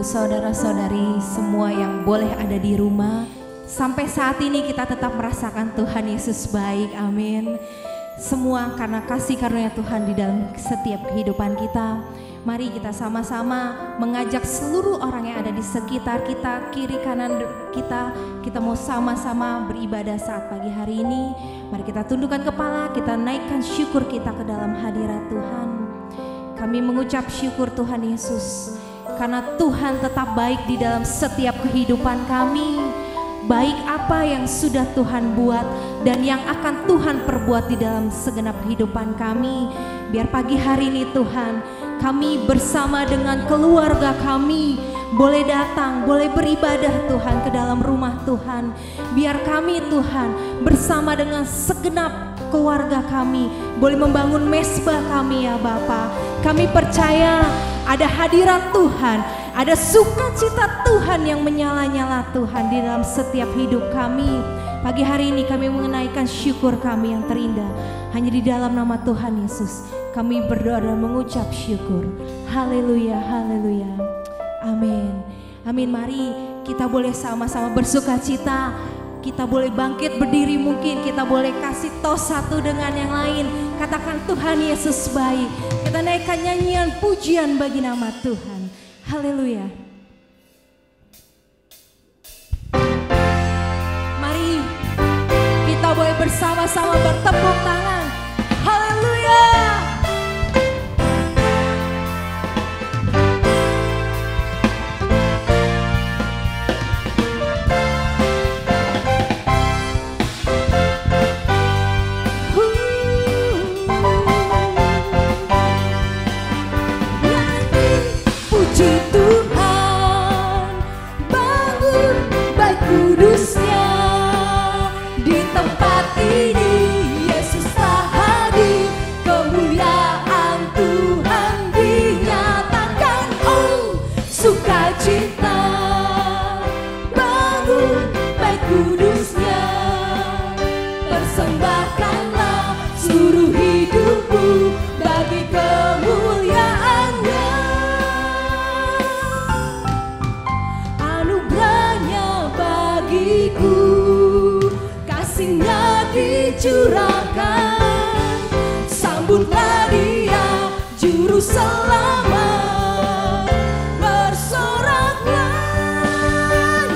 saudara-saudari semua yang boleh ada di rumah, sampai saat ini kita tetap merasakan Tuhan Yesus baik, amin. Semua karena kasih karunia Tuhan di dalam setiap kehidupan kita. Mari kita sama-sama mengajak seluruh orang yang ada di sekitar kita, kiri kanan kita mau sama-sama beribadah saat pagi hari ini. Mari kita tundukkan kepala, kita naikkan syukur kita ke dalam hadirat Tuhan. Kami mengucap syukur Tuhan Yesus, karena Tuhan tetap baik di dalam setiap kehidupan kami. Baik apa yang sudah Tuhan buat dan yang akan Tuhan perbuat di dalam segenap kehidupan kami. Biar pagi hari ini Tuhan, kami bersama dengan keluarga kami boleh datang, boleh beribadah Tuhan ke dalam rumah Tuhan. Biar kami Tuhan bersama dengan segenap keluarga kami boleh membangun mesbah kami ya Bapa. Kami percaya ada hadirat Tuhan, ada sukacita Tuhan yang menyala-nyala Tuhan di dalam setiap hidup kami. Pagi hari ini kami mengenaikan syukur kami yang terindah hanya di dalam nama Tuhan Yesus. Kami berdoa dan mengucap syukur. Haleluya, haleluya. Amin. Amin. Mari kita boleh sama-sama bersukacita. Kita boleh bangkit berdiri, mungkin kita boleh kasih tos satu dengan yang lain. Katakan Tuhan Yesus baik. Kita naikkan nyanyian pujian bagi nama Tuhan. Haleluya. Mari kita boleh bersama-sama bertepuk tangan. Haleluya. Kudusnya di tempat ini, Yesus telah hadir, kemuliaan Tuhan dinyatakan. Oh, sukacita bangun bait kudusnya, persembahkanlah seluruh hidupmu bagi kemuliaannya. Kasih-Nya dicurahkan, sambutlah Dia juru selamat. Bersoraklah,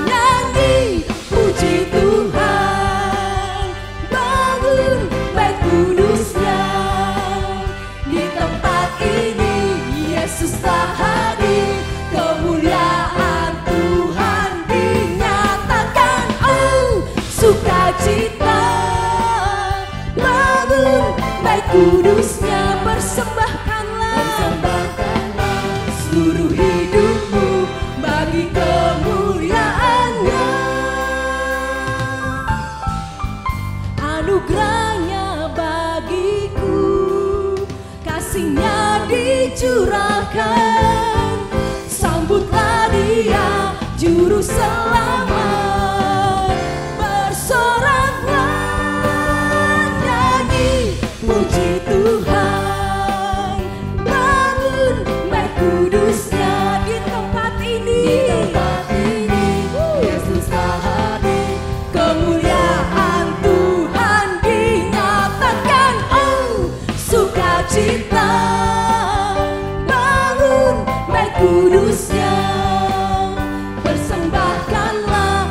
nyanyi, puji Tuhan, bangun bait kudusnya. Di tempat ini Yesus telah hadir, kemuliaan Tuhan dinyatakan. Oh, sukacita bangun bait kudusnya, persembahkanlah seluruh hidupmu bagi kemuliaannya. Anugerahnya bagiku, kasih-Nya dicurahkan, sambutlah Dia juru selamat. Puji Tuhan, bangun bait kudusnya. Di tempat ini, Yesus telah hadir, kemuliaan Tuhan dinyatakan. Oh, sukacita bangun bait kudusnya, persembahkanlah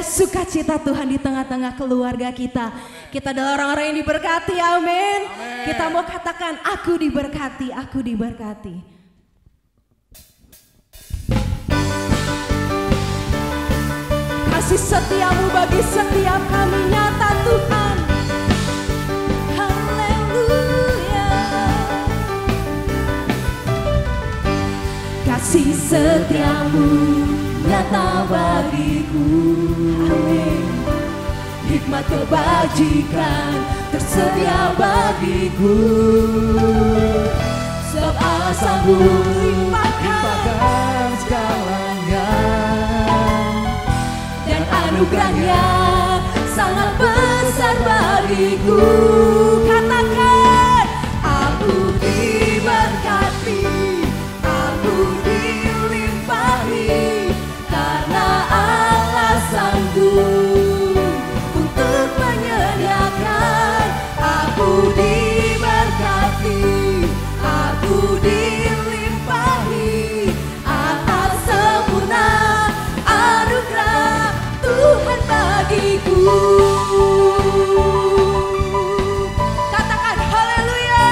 sukacita Tuhan di tengah-tengah keluarga kita. Kita adalah orang-orang yang diberkati, amin. Kita mau katakan, aku diberkati, aku diberkati. Kasih setiamu bagi setiap kami nyata Tuhan. Haleluya. Kasih setiamu nyata bagiku, amin. Hikmat kebajikan tersedia bagiku, sebab Allah sanggup limpahkan segalanya, dan anugerahnya sangat besar bagiku. Katakan, aku diberkati, aku dilimpahi, karena Allah sanggup untuk menyediakan. Aku diberkati, aku dilimpahi atas sempurna anugerah Tuhan bagiku. Katakan haleluya.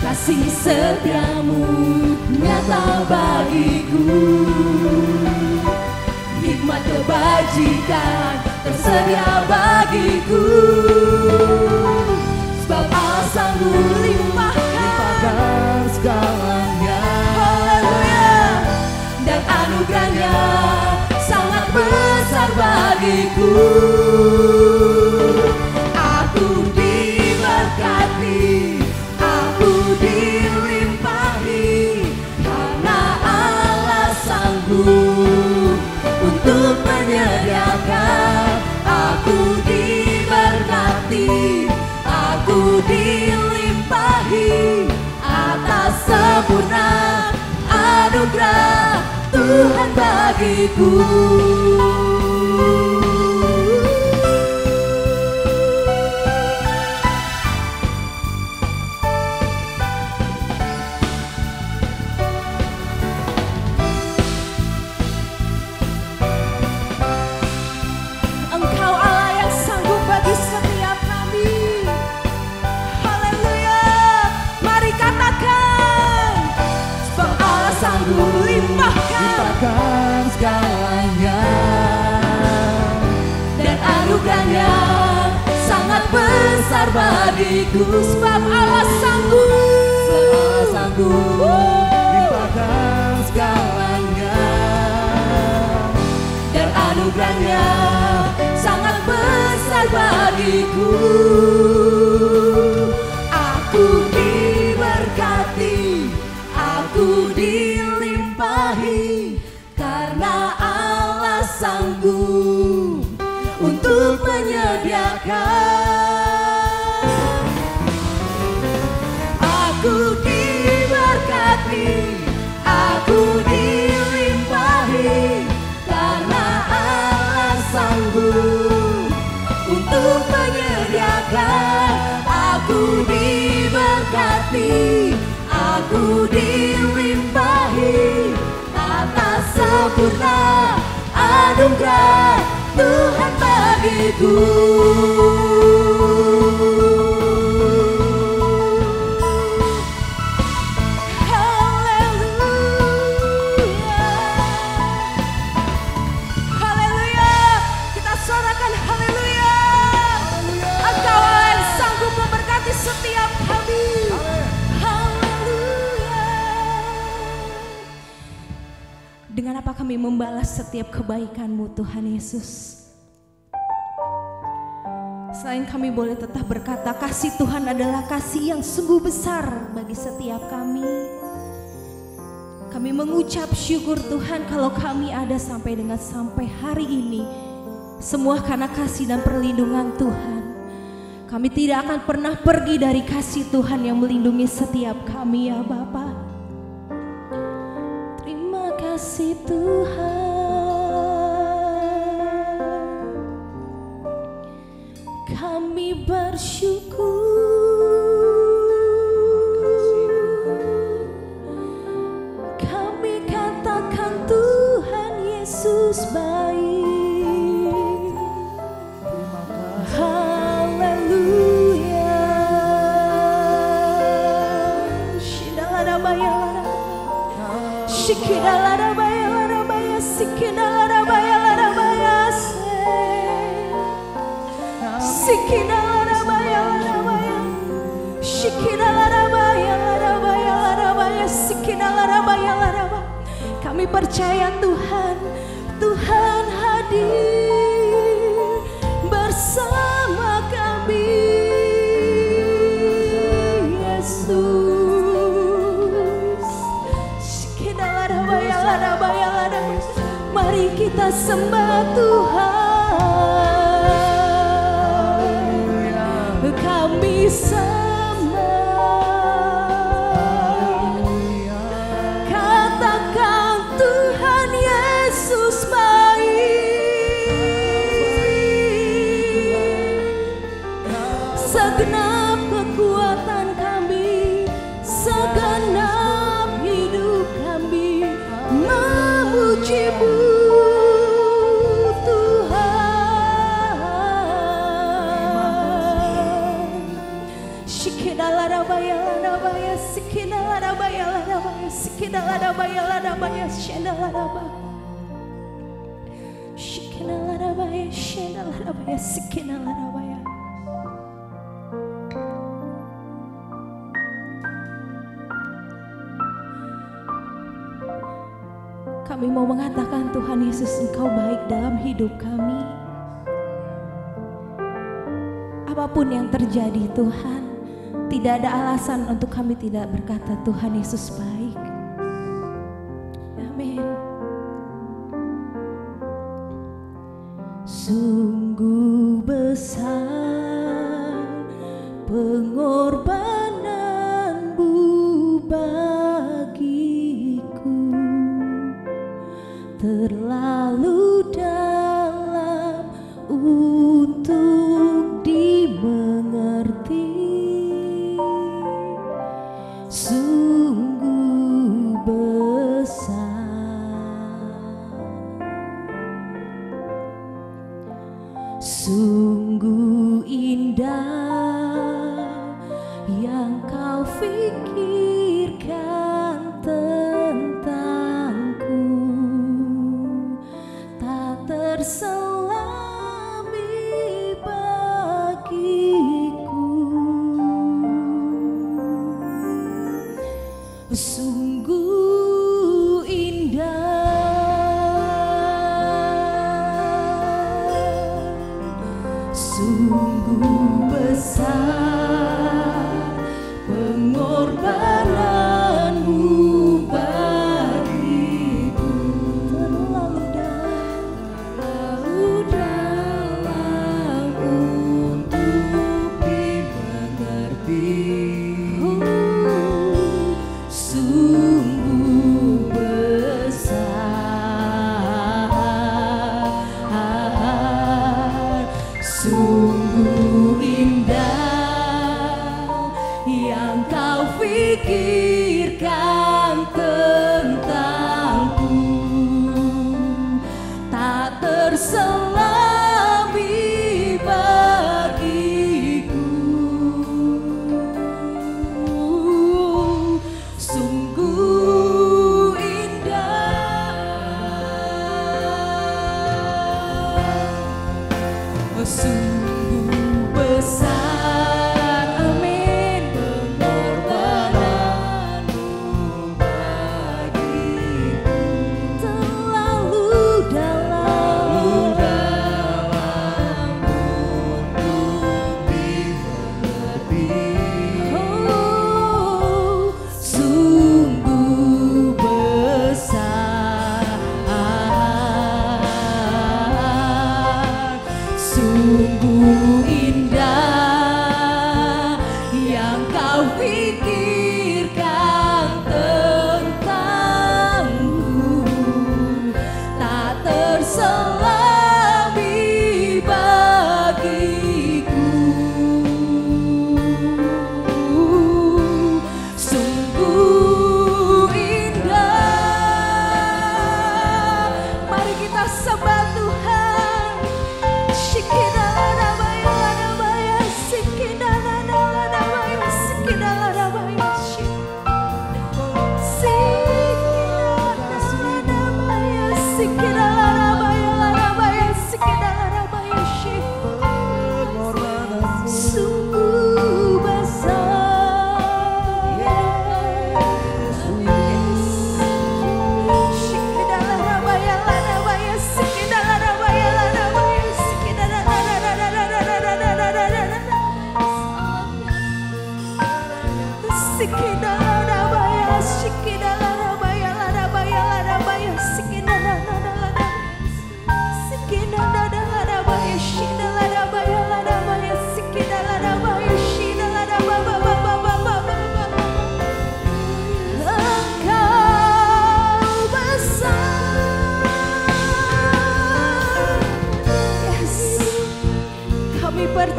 Kasih setiamu nyata bagiku, hikmat kebajikan tersedia bagiku, sebab Allah sanggup limpahkan segalanya, haleluya, dan anugerahnya sangat besar bagiku. Aku diberkati, aku dilimpahi, karena Allah sanggup untuk menyediakan. Aku diberkati, aku dilimpahi atas sempurna anugerah Tuhan bagiku. Engkau Allah yang sanggup bagi setiap kami. Haleluya. Mari katakan, sebab Allah sanggup limpahkan segalanya, dan anugerahnya sangat besar bagiku. Sebab Allah sanggup limpahkan segalanya, dan anugerahnya sangat besar bagiku. Aku diberkati, aku dilimpahi, karena Allah sanggup untuk menyediakan. Aku diberkati, aku dilimpahi, karena Allah sanggup untuk menyediakan. Aku diberkati, aku dilimpahi atas sempurna anugerah Tuhan bagiku. Haleluya. Haleluya. Kita sorakan haleluya. Engkau yang sanggup memberkati setiap kami. Haleluya. Dengan apa kami membalas setiap kebaikan-Mu Tuhan Yesus? Selain kami boleh tetap berkata kasih Tuhan adalah kasih yang sungguh besar bagi setiap kami. Kami mengucap syukur Tuhan kalau kami ada sampai hari ini. Semua karena kasih dan perlindungan Tuhan. Kami tidak akan pernah pergi dari kasih Tuhan yang melindungi setiap kami ya Bapa. Terima kasih Tuhan. Kami bersyukur. Yesus baik. Haleluya. Shidalarabaya, shikidalarabaya, larabaya, sikidalarabaya, larabaya, sikidalarabaya, larabaya, shikidalarabaya, larabaya, larabaya, sikidalarabaya, larabaya. Kami percaya Tuhan, Tuhan hadir bersama kami, Yesus. Mari kita sembah Tuhan, kami sembah. Katakan Tuhan Yesus baik. Segenap kekuatan kami, segenap hidup kami memuji-Mu Tuhan. Shikidalarabaya, larabaya, sikidalarabaya, larabaya, sikidalarabaya, larabaya, shendalarabaya. Shikidalarabaya, shendalarabaya, sikidalarabaya. Kami mau mengatakan Tuhan Yesus, Engkau baik dalam hidup kami. Apapun yang terjadi Tuhan, tidak ada alasan untuk kami tidak berkata Tuhan Yesus baik. Amin. Sungguh besar pengorbanan-Mu bagiku, terlalu dalam untuk dimengerti. Sungguh besar, sungguh indah yang Kau fikirkan tentangku, tak terselami bagiku. Sungguh indah, sungguh besar pengorbanan-Mu bagiku, terlalu dalam untuk dimengerti. Sungguh besar, sungguh indah yang Kau fikirkan tentangku, tak terselami bagiku. Sungguh indah, sungguh besar, amin, pengorbanan-Mu bagiku, terlalu dalam untuk dimengerti. Oh, sungguh besar, sungguh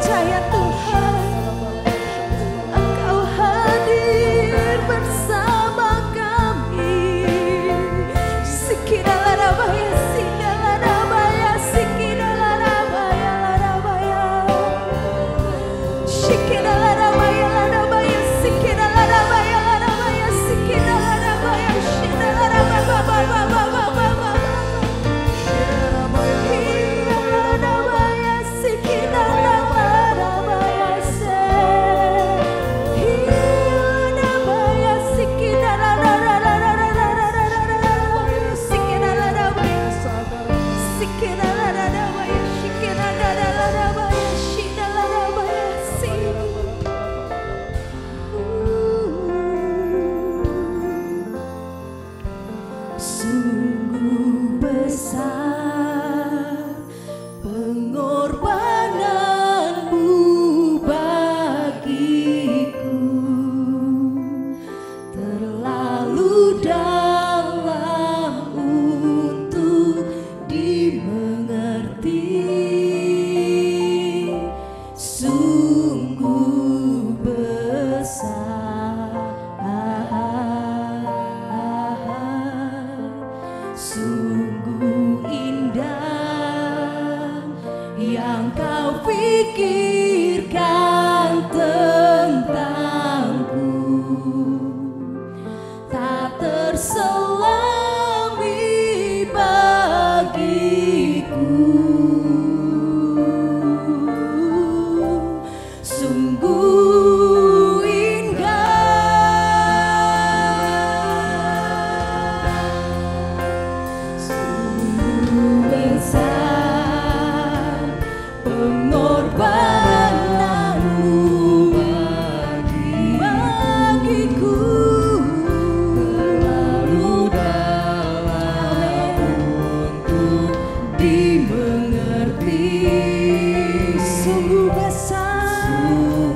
percaya Tuhan, Engkau hadir bersama kami. Sikidalarabaya, sidalarabaya, sikidalarabaya, larabaya. Sikidalarabaya, larabaya, sikidalarabaya, larabaya, sikidalarabaya, sidalarabaya. Sungguh besar pengorbananmu bagiku, terlalu dalam untuk dimengerti. Sungguh besar, sungguh indah yang kau pikirkan tentangku, tak terselami bagiku. Sungguh besar pengorbananmu bagiku, terlalu dalam untuk dimengerti. Sungguh besar,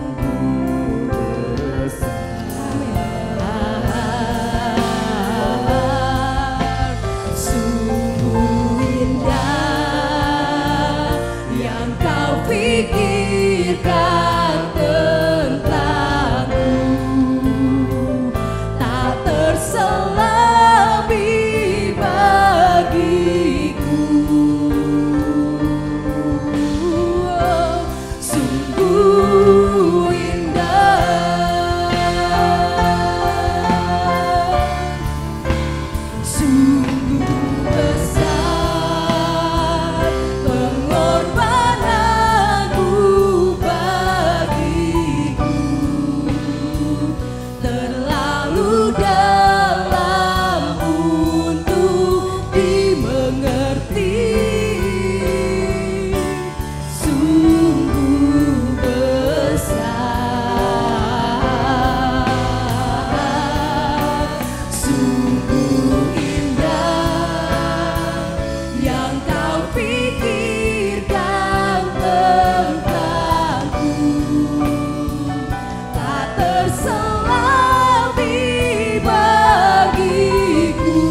sungguh indah yang kau pikirkan tentangku, tak terselami bagiku. Sungguh indah, sungguh besar pengorbananmu bagiku, terlalu dalam untuk dimengerti. Sungguh besar, sungguh indah yang kau pikirkan tentangku, tak terselami bagiku.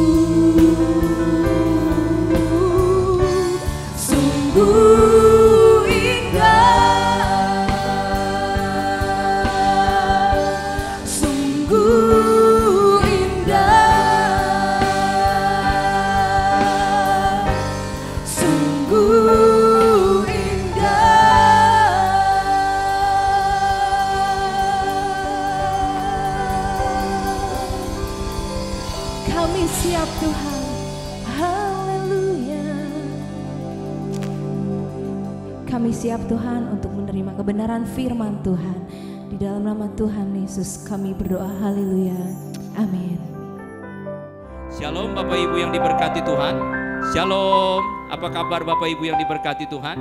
Sungguh indah, sungguh indah, sungguh indah. Kami siap Tuhan, haleluya. Kami siap Tuhan untuk menerima kebenaran firman Tuhan. Di dalam nama Tuhan Yesus kami berdoa, haleluya, amin. Shalom Bapak Ibu yang diberkati Tuhan. Shalom, apa kabar Bapak Ibu yang diberkati Tuhan?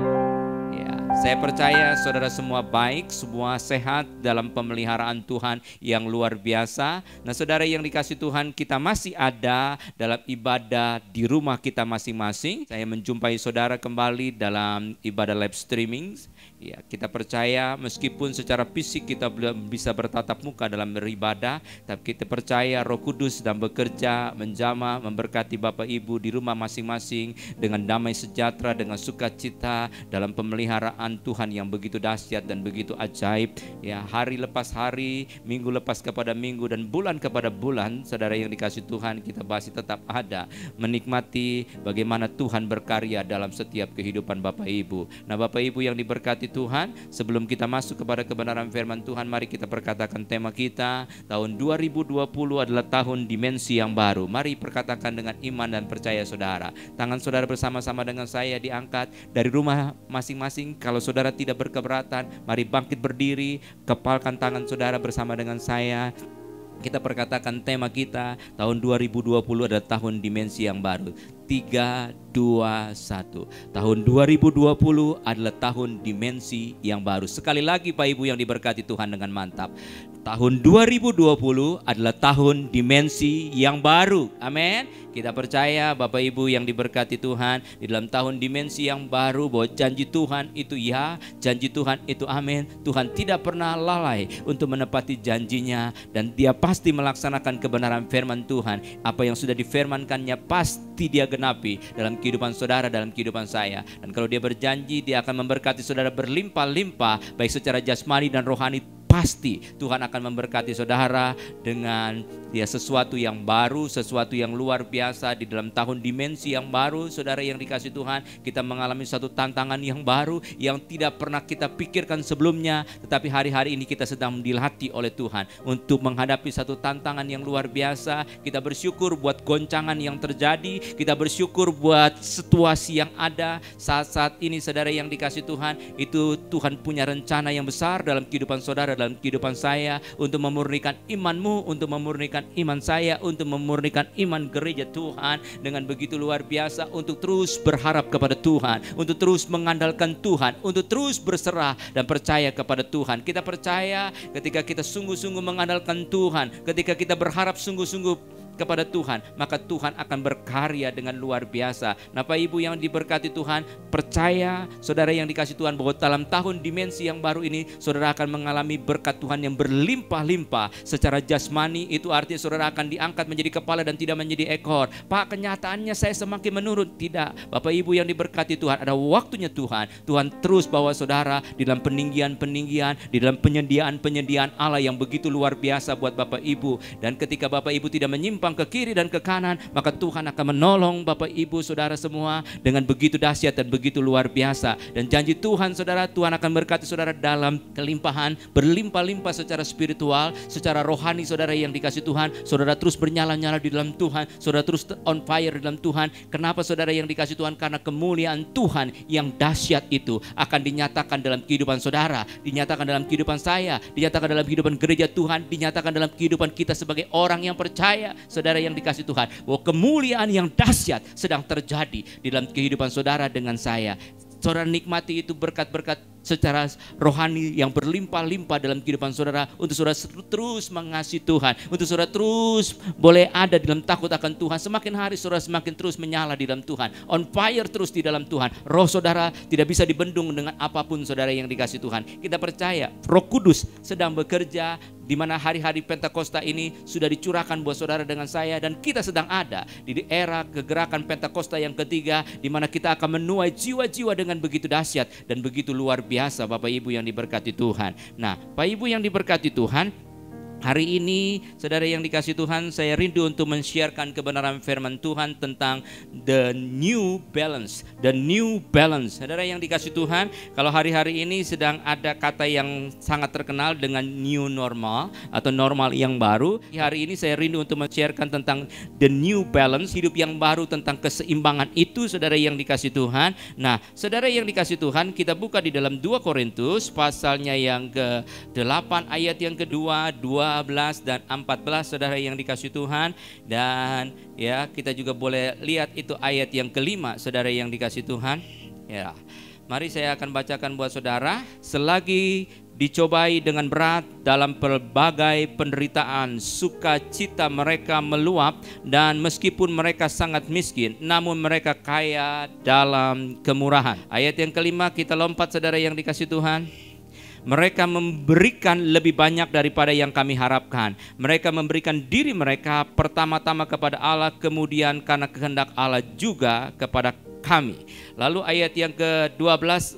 Ya, saya percaya saudara semua baik, semua sehat dalam pemeliharaan Tuhan yang luar biasa. Nah saudara yang dikasih Tuhan, kita masih ada dalam ibadah di rumah kita masing-masing. Saya menjumpai saudara kembali dalam ibadah live streaming. Ya, kita percaya meskipun secara fisik kita belum bisa bertatap muka dalam beribadah, tapi kita percaya Roh Kudus sedang bekerja, menjamah, memberkati Bapak Ibu di rumah masing-masing dengan damai sejahtera, dengan sukacita dalam pemeliharaan penyertaan Tuhan yang begitu dahsyat dan begitu ajaib. Ya, hari lepas hari, minggu lepas kepada minggu, dan bulan kepada bulan, saudara yang dikasih Tuhan, kita masih tetap ada menikmati bagaimana Tuhan berkarya dalam setiap kehidupan Bapak Ibu. Nah, Bapak Ibu yang diberkati Tuhan, sebelum kita masuk kepada kebenaran firman Tuhan, mari kita perkatakan tema kita. Tahun 2020 adalah tahun dimensi yang baru. Mari perkatakan dengan iman dan percaya saudara. Tangan saudara bersama-sama dengan saya diangkat dari rumah masing-masing. Kalau saudara tidak berkeberatan, mari bangkit berdiri, kepalkan tangan saudara bersama dengan saya. Kita perkatakan tema kita, tahun 2020 adalah tahun dimensi yang baru. 3, 2, 1. Tahun 2020 adalah tahun dimensi yang baru. Sekali lagi Pak Ibu yang diberkati Tuhan dengan mantap. Tahun 2020 adalah tahun dimensi yang baru. Amin. Kita percaya Bapak Ibu yang diberkati Tuhan, di dalam tahun dimensi yang baru, bahwa janji Tuhan itu ya, janji Tuhan itu amin. Tuhan tidak pernah lalai untuk menepati janjinya, dan Dia pasti melaksanakan kebenaran firman Tuhan. Apa yang sudah difirmankannya pasti Dia genapi dalam kehidupan saudara, dalam kehidupan saya. Dan kalau Dia berjanji, Dia akan memberkati saudara berlimpah-limpah, baik secara jasmani dan rohani. Pasti Tuhan akan memberkati saudara dengan sesuatu yang baru, sesuatu yang luar biasa. Di dalam tahun dimensi yang baru, saudara yang dikasih Tuhan, kita mengalami satu tantangan yang baru yang tidak pernah kita pikirkan sebelumnya. Tetapi hari-hari ini kita sedang dilatih oleh Tuhan untuk menghadapi satu tantangan yang luar biasa. Kita bersyukur buat goncangan yang terjadi, kita bersyukur buat situasi yang ada saat-saat ini. Saudara yang dikasih Tuhan, itu Tuhan punya rencana yang besar dalam kehidupan saudara, dalam kehidupan saya, untuk memurnikan imanmu, untuk memurnikan iman saya, untuk memurnikan iman gereja Tuhan dengan begitu luar biasa, untuk terus berharap kepada Tuhan, untuk terus mengandalkan Tuhan, untuk terus berserah dan percaya kepada Tuhan. Kita percaya ketika kita sungguh-sungguh mengandalkan Tuhan, ketika kita berharap sungguh-sungguh kepada Tuhan, maka Tuhan akan berkarya dengan luar biasa. Nah, Pak Ibu yang diberkati Tuhan, percaya saudara yang dikasih Tuhan bahwa dalam tahun dimensi yang baru ini, saudara akan mengalami berkat Tuhan yang berlimpah-limpah. Secara jasmani itu artinya saudara akan diangkat menjadi kepala dan tidak menjadi ekor. Pak, kenyataannya saya semakin menurun. Tidak, Bapak Ibu yang diberkati Tuhan, ada waktunya Tuhan. Tuhan terus bawa saudara di dalam peninggian-peninggian, di dalam penyediaan-penyediaan Allah yang begitu luar biasa buat Bapak Ibu. Dan ketika Bapak Ibu tidak menyimpang ke kiri dan ke kanan, maka Tuhan akan menolong Bapak Ibu saudara semua dengan begitu dahsyat dan begitu luar biasa. Dan janji Tuhan saudara, Tuhan akan berkati saudara dalam kelimpahan, berlimpah-limpah secara spiritual, secara rohani. Saudara yang dikasih Tuhan, saudara terus bernyala-nyala di dalam Tuhan, saudara terus on fire di dalam Tuhan. Kenapa saudara yang dikasih Tuhan? Karena kemuliaan Tuhan yang dahsyat itu akan dinyatakan dalam kehidupan saudara, dinyatakan dalam kehidupan saya, dinyatakan dalam kehidupan gereja Tuhan, dinyatakan dalam kehidupan kita sebagai orang yang percaya. Saudara yang dikasih Tuhan, bahwa kemuliaan yang dahsyat sedang terjadi di dalam kehidupan saudara dengan saya. Saudara nikmati itu berkat-berkat secara rohani yang berlimpah-limpah dalam kehidupan saudara, untuk saudara terus mengasihi Tuhan, untuk saudara terus boleh ada di dalam takut akan Tuhan. Semakin hari saudara semakin terus menyala di dalam Tuhan, on fire terus di dalam Tuhan. Roh saudara tidak bisa dibendung dengan apapun saudara yang dikasih Tuhan. Kita percaya Roh Kudus sedang bekerja, di mana hari-hari Pentakosta ini sudah dicurahkan buat saudara dengan saya, dan kita sedang ada di era kegerakan Pentakosta yang ketiga, di mana kita akan menuai jiwa-jiwa dengan begitu dahsyat dan begitu luar biasa, Bapak Ibu yang diberkati Tuhan. Nah, Pak Ibu yang diberkati Tuhan, hari ini saudara yang dikasih Tuhan, saya rindu untuk men-sharekan kebenaran firman Tuhan tentang the new balance. The new balance. Saudara yang dikasih Tuhan, kalau hari-hari ini sedang ada kata yang sangat terkenal dengan new normal atau normal yang baru. Hari ini saya rindu untuk men-sharekan tentang the new balance, hidup yang baru, tentang keseimbangan itu saudara yang dikasih Tuhan. Nah, saudara yang dikasih Tuhan, kita buka di dalam 2 Korintus pasalnya yang ke-8 ayat yang kedua, 12 dan 14 saudara yang dikasih Tuhan. Dan ya, kita juga boleh lihat itu ayat yang kelima saudara yang dikasih Tuhan. Ya, mari saya akan bacakan buat saudara. Selagi dicobai dengan berat dalam berbagai penderitaan, sukacita mereka meluap, dan meskipun mereka sangat miskin, namun mereka kaya dalam kemurahan. Ayat yang kelima, kita lompat saudara yang dikasih Tuhan. Mereka memberikan lebih banyak daripada yang kami harapkan. Mereka memberikan diri mereka pertama-tama kepada Allah, kemudian karena kehendak Allah juga kepada kami. Lalu ayat yang ke-12,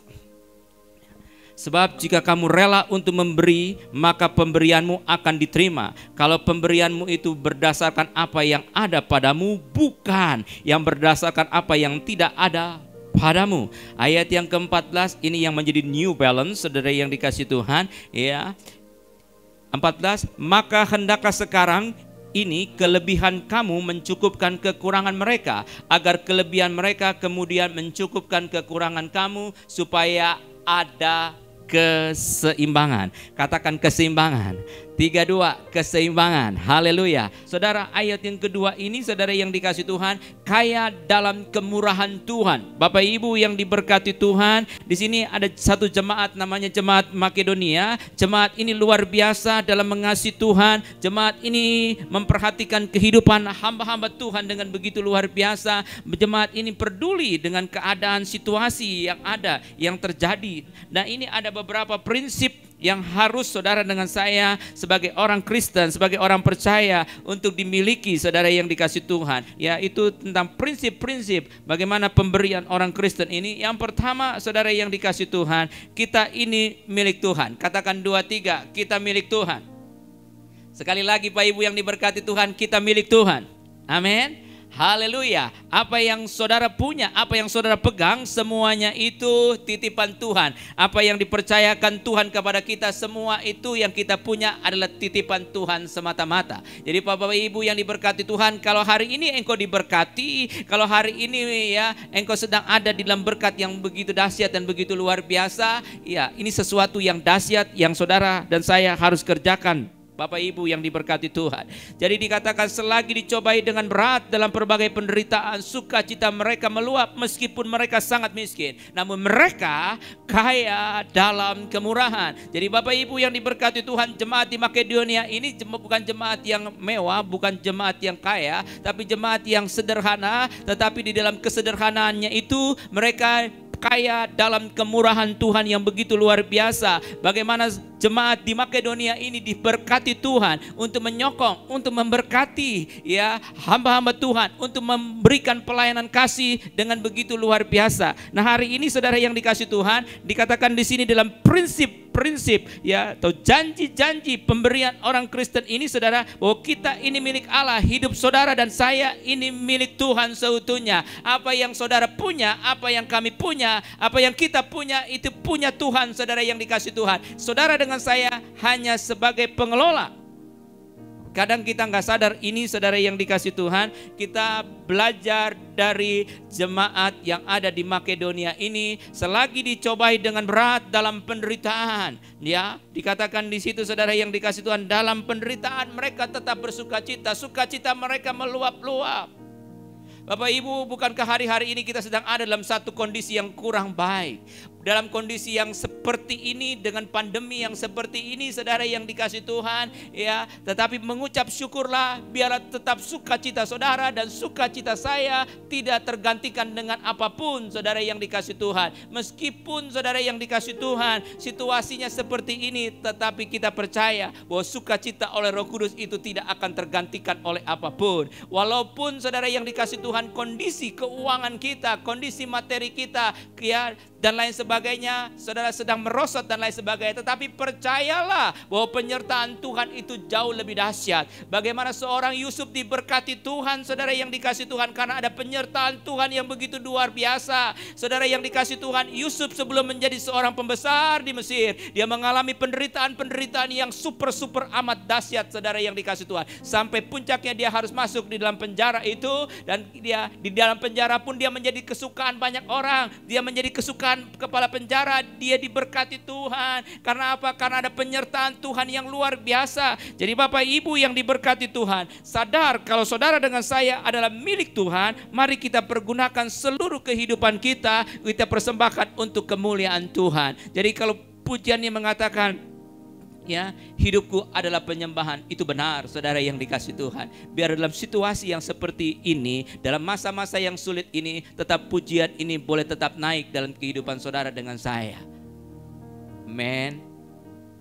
Sebab jika kamu rela untuk memberi, maka pemberianmu akan diterima. Kalau pemberianmu itu berdasarkan apa yang ada padamu, bukan yang berdasarkan apa yang tidak ada padamu. Ayat yang ke-14 ini yang menjadi New Balance, saudara yang dikasih Tuhan, ya. 14, maka hendaklah sekarang ini kelebihan kamu mencukupkan kekurangan mereka, agar kelebihan mereka kemudian mencukupkan kekurangan kamu, supaya ada keseimbangan. Katakan keseimbangan. 32, keseimbangan. Haleluya. Saudara, ayat yang kedua ini, saudara yang dikasih Tuhan, kaya dalam kemurahan Tuhan. Bapak Ibu yang diberkati Tuhan, di sini ada satu jemaat namanya Jemaat Makedonia. Jemaat ini luar biasa dalam mengasihi Tuhan. Jemaat ini memperhatikan kehidupan hamba-hamba Tuhan dengan begitu luar biasa. Jemaat ini peduli dengan keadaan situasi yang ada, yang terjadi. Nah, ini ada beberapa prinsip yang harus saudara dengan saya sebagai orang Kristen, sebagai orang percaya untuk dimiliki, saudara yang dikasih Tuhan. Yaitu tentang prinsip-prinsip bagaimana pemberian orang Kristen ini. Yang pertama, saudara yang dikasih Tuhan, kita ini milik Tuhan. Katakan 2, 3, kita milik Tuhan. Sekali lagi Pak Ibu yang diberkati Tuhan, kita milik Tuhan. Amin. Haleluya. Apa yang saudara punya, apa yang saudara pegang, semuanya itu titipan Tuhan. Apa yang dipercayakan Tuhan kepada kita, semua itu yang kita punya adalah titipan Tuhan semata-mata. Jadi Bapak Ibu yang diberkati Tuhan, kalau hari ini engkau diberkati, kalau hari ini ya engkau sedang ada di dalam berkat yang begitu dahsyat dan begitu luar biasa, ya ini sesuatu yang dahsyat yang saudara dan saya harus kerjakan. Bapak Ibu yang diberkati Tuhan. Jadi dikatakan selagi dicobai dengan berat dalam berbagai penderitaan, sukacita mereka meluap meskipun mereka sangat miskin. Namun mereka kaya dalam kemurahan. Jadi Bapak Ibu yang diberkati Tuhan, jemaat di Makedonia ini bukan jemaat yang mewah, bukan jemaat yang kaya, tapi jemaat yang sederhana. Tetapi di dalam kesederhanaannya itu mereka kaya dalam kemurahan Tuhan yang begitu luar biasa. Bagaimana jemaat di Makedonia ini diberkati Tuhan untuk menyokong, untuk memberkati ya hamba-hamba Tuhan, untuk memberikan pelayanan kasih dengan begitu luar biasa. Nah, hari ini saudara yang dikasih Tuhan, dikatakan di sini dalam prinsip ya atau janji-janji pemberian orang Kristen ini, saudara, bahwa kita ini milik Allah, hidup saudara dan saya ini milik Tuhan seutuhnya. Apa yang saudara punya, apa yang kami punya, apa yang kita punya, itu punya Tuhan, saudara yang dikasih Tuhan. Saudara dengan saya hanya sebagai pengelola. Kadang kita nggak sadar ini, saudara yang dikasih Tuhan. Kita belajar dari jemaat yang ada di Makedonia ini, selagi dicobai dengan berat dalam penderitaan, ya dikatakan di situ, saudara yang dikasih Tuhan, dalam penderitaan mereka tetap bersukacita, sukacita mereka meluap-luap. Bapak Ibu, bukankah hari-hari ini kita sedang ada dalam satu kondisi yang kurang baik? Dalam kondisi yang seperti ini, dengan pandemi yang seperti ini, saudara yang dikasih Tuhan, ya, tetapi mengucap syukurlah, biarlah tetap sukacita saudara dan sukacita saya tidak tergantikan dengan apapun, saudara yang dikasih Tuhan. Meskipun saudara yang dikasih Tuhan, situasinya seperti ini, tetapi kita percaya bahwa sukacita oleh Roh Kudus itu tidak akan tergantikan oleh apapun. Walaupun saudara yang dikasih Tuhan, kondisi keuangan kita, kondisi materi kita, ya, dan lain sebagainya, saudara sedang merosot dan lain sebagainya, tetapi percayalah bahwa penyertaan Tuhan itu jauh lebih dahsyat. Bagaimana seorang Yusuf diberkati Tuhan, saudara yang dikasih Tuhan, karena ada penyertaan Tuhan yang begitu luar biasa. Saudara yang dikasih Tuhan, Yusuf sebelum menjadi seorang pembesar di Mesir, dia mengalami penderitaan-penderitaan yang super amat dahsyat, saudara yang dikasih Tuhan. Sampai puncaknya dia harus masuk di dalam penjara itu, dan dia di dalam penjara pun dia menjadi kesukaan banyak orang. Dia menjadi kesukaan kepala penjara, dia diberkati Tuhan. Karena apa? Karena ada penyertaan Tuhan yang luar biasa. Jadi Bapak Ibu yang diberkati Tuhan, sadar kalau saudara dengan saya adalah milik Tuhan. Mari kita pergunakan seluruh kehidupan kita, kita persembahkan untuk kemuliaan Tuhan. Jadi kalau pujiannya mengatakan, ya, hidupku adalah penyembahan, itu benar, saudara yang dikasih Tuhan. Biar dalam situasi yang seperti ini, dalam masa-masa yang sulit ini, tetap pujian ini boleh tetap naik dalam kehidupan saudara dengan saya. Amen.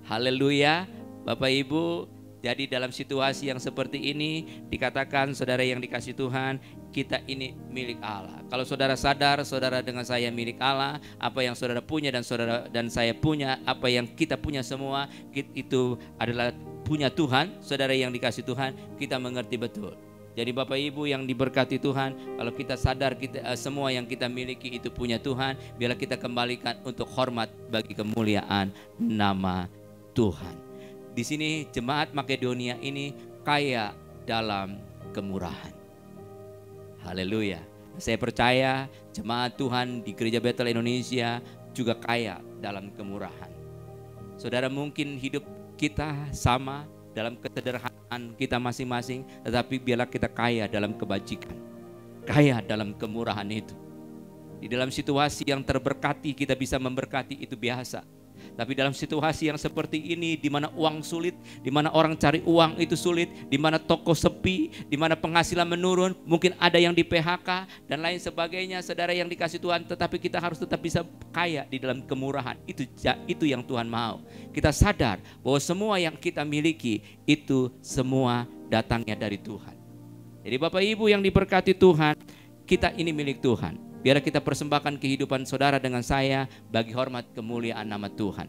Haleluya. Bapak Ibu, jadi dalam situasi yang seperti ini, dikatakan saudara yang dikasih Tuhan, kita ini milik Allah. Kalau saudara sadar, saudara dengan saya milik Allah, apa yang saudara punya dan saudara dan saya punya, apa yang kita punya semua, itu adalah punya Tuhan. Saudara yang dikasih Tuhan, kita mengerti betul. Jadi Bapak Ibu yang diberkati Tuhan, kalau kita sadar kita semua yang kita miliki itu punya Tuhan, biarlah kita kembalikan untuk hormat bagi kemuliaan nama Tuhan. Di sini jemaat Makedonia ini kaya dalam kemurahan. Haleluya. Saya percaya jemaat Tuhan di Gereja Bethel Indonesia juga kaya dalam kemurahan. Saudara, mungkin hidup kita sama dalam kesederhanaan kita masing-masing, tetapi biarlah kita kaya dalam kebajikan, kaya dalam kemurahan itu. Di dalam situasi yang terberkati kita bisa memberkati, itu biasa. Tapi dalam situasi yang seperti ini, di mana uang sulit, di mana orang cari uang itu sulit, di mana toko sepi, di mana penghasilan menurun, mungkin ada yang di PHK dan lain sebagainya, saudara yang dikasih Tuhan, tetapi kita harus tetap bisa kaya di dalam kemurahan. Itu yang Tuhan mau. Kita sadar bahwa semua yang kita miliki itu semua datangnya dari Tuhan. Jadi Bapak Ibu yang diberkati Tuhan, kita ini milik Tuhan. Biar kita persembahkan kehidupan saudara dengan saya bagi hormat kemuliaan nama Tuhan.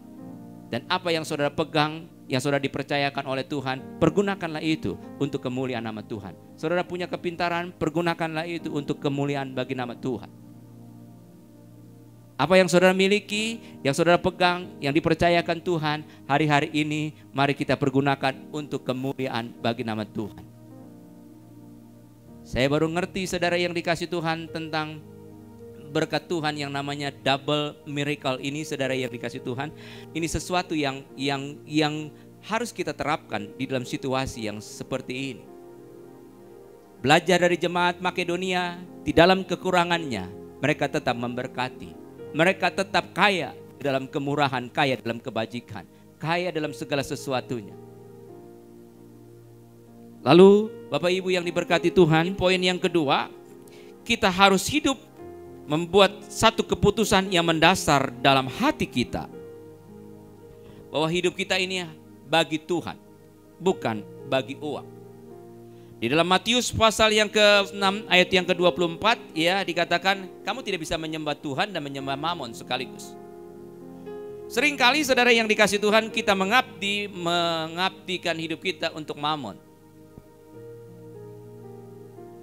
Dan apa yang saudara pegang, yang saudara dipercayakan oleh Tuhan, pergunakanlah itu untuk kemuliaan nama Tuhan. Saudara punya kepintaran, pergunakanlah itu untuk kemuliaan bagi nama Tuhan. Apa yang saudara miliki, yang saudara pegang, yang dipercayakan Tuhan, hari-hari ini mari kita pergunakan untuk kemuliaan bagi nama Tuhan. Saya baru ngerti saudara yang dikasih Tuhan tentang berkat Tuhan yang namanya double miracle ini, saudara yang dikasih Tuhan. Ini sesuatu yang harus kita terapkan di dalam situasi yang seperti ini. Belajar dari jemaat Makedonia, di dalam kekurangannya mereka tetap memberkati. Mereka tetap kaya dalam kemurahan, kaya dalam kebajikan, kaya dalam segala sesuatunya. Lalu Bapak Ibu yang diberkati Tuhan, poin yang kedua, kita harus hidup membuat satu keputusan yang mendasar dalam hati kita, bahwa hidup kita ini bagi Tuhan, bukan bagi uang. Di dalam Matius pasal yang ke-6 ayat yang ke-24 ya dikatakan, kamu tidak bisa menyembah Tuhan dan menyembah Mamon sekaligus. Seringkali saudara yang dikasih Tuhan, kita mengabdikan hidup kita untuk Mamon.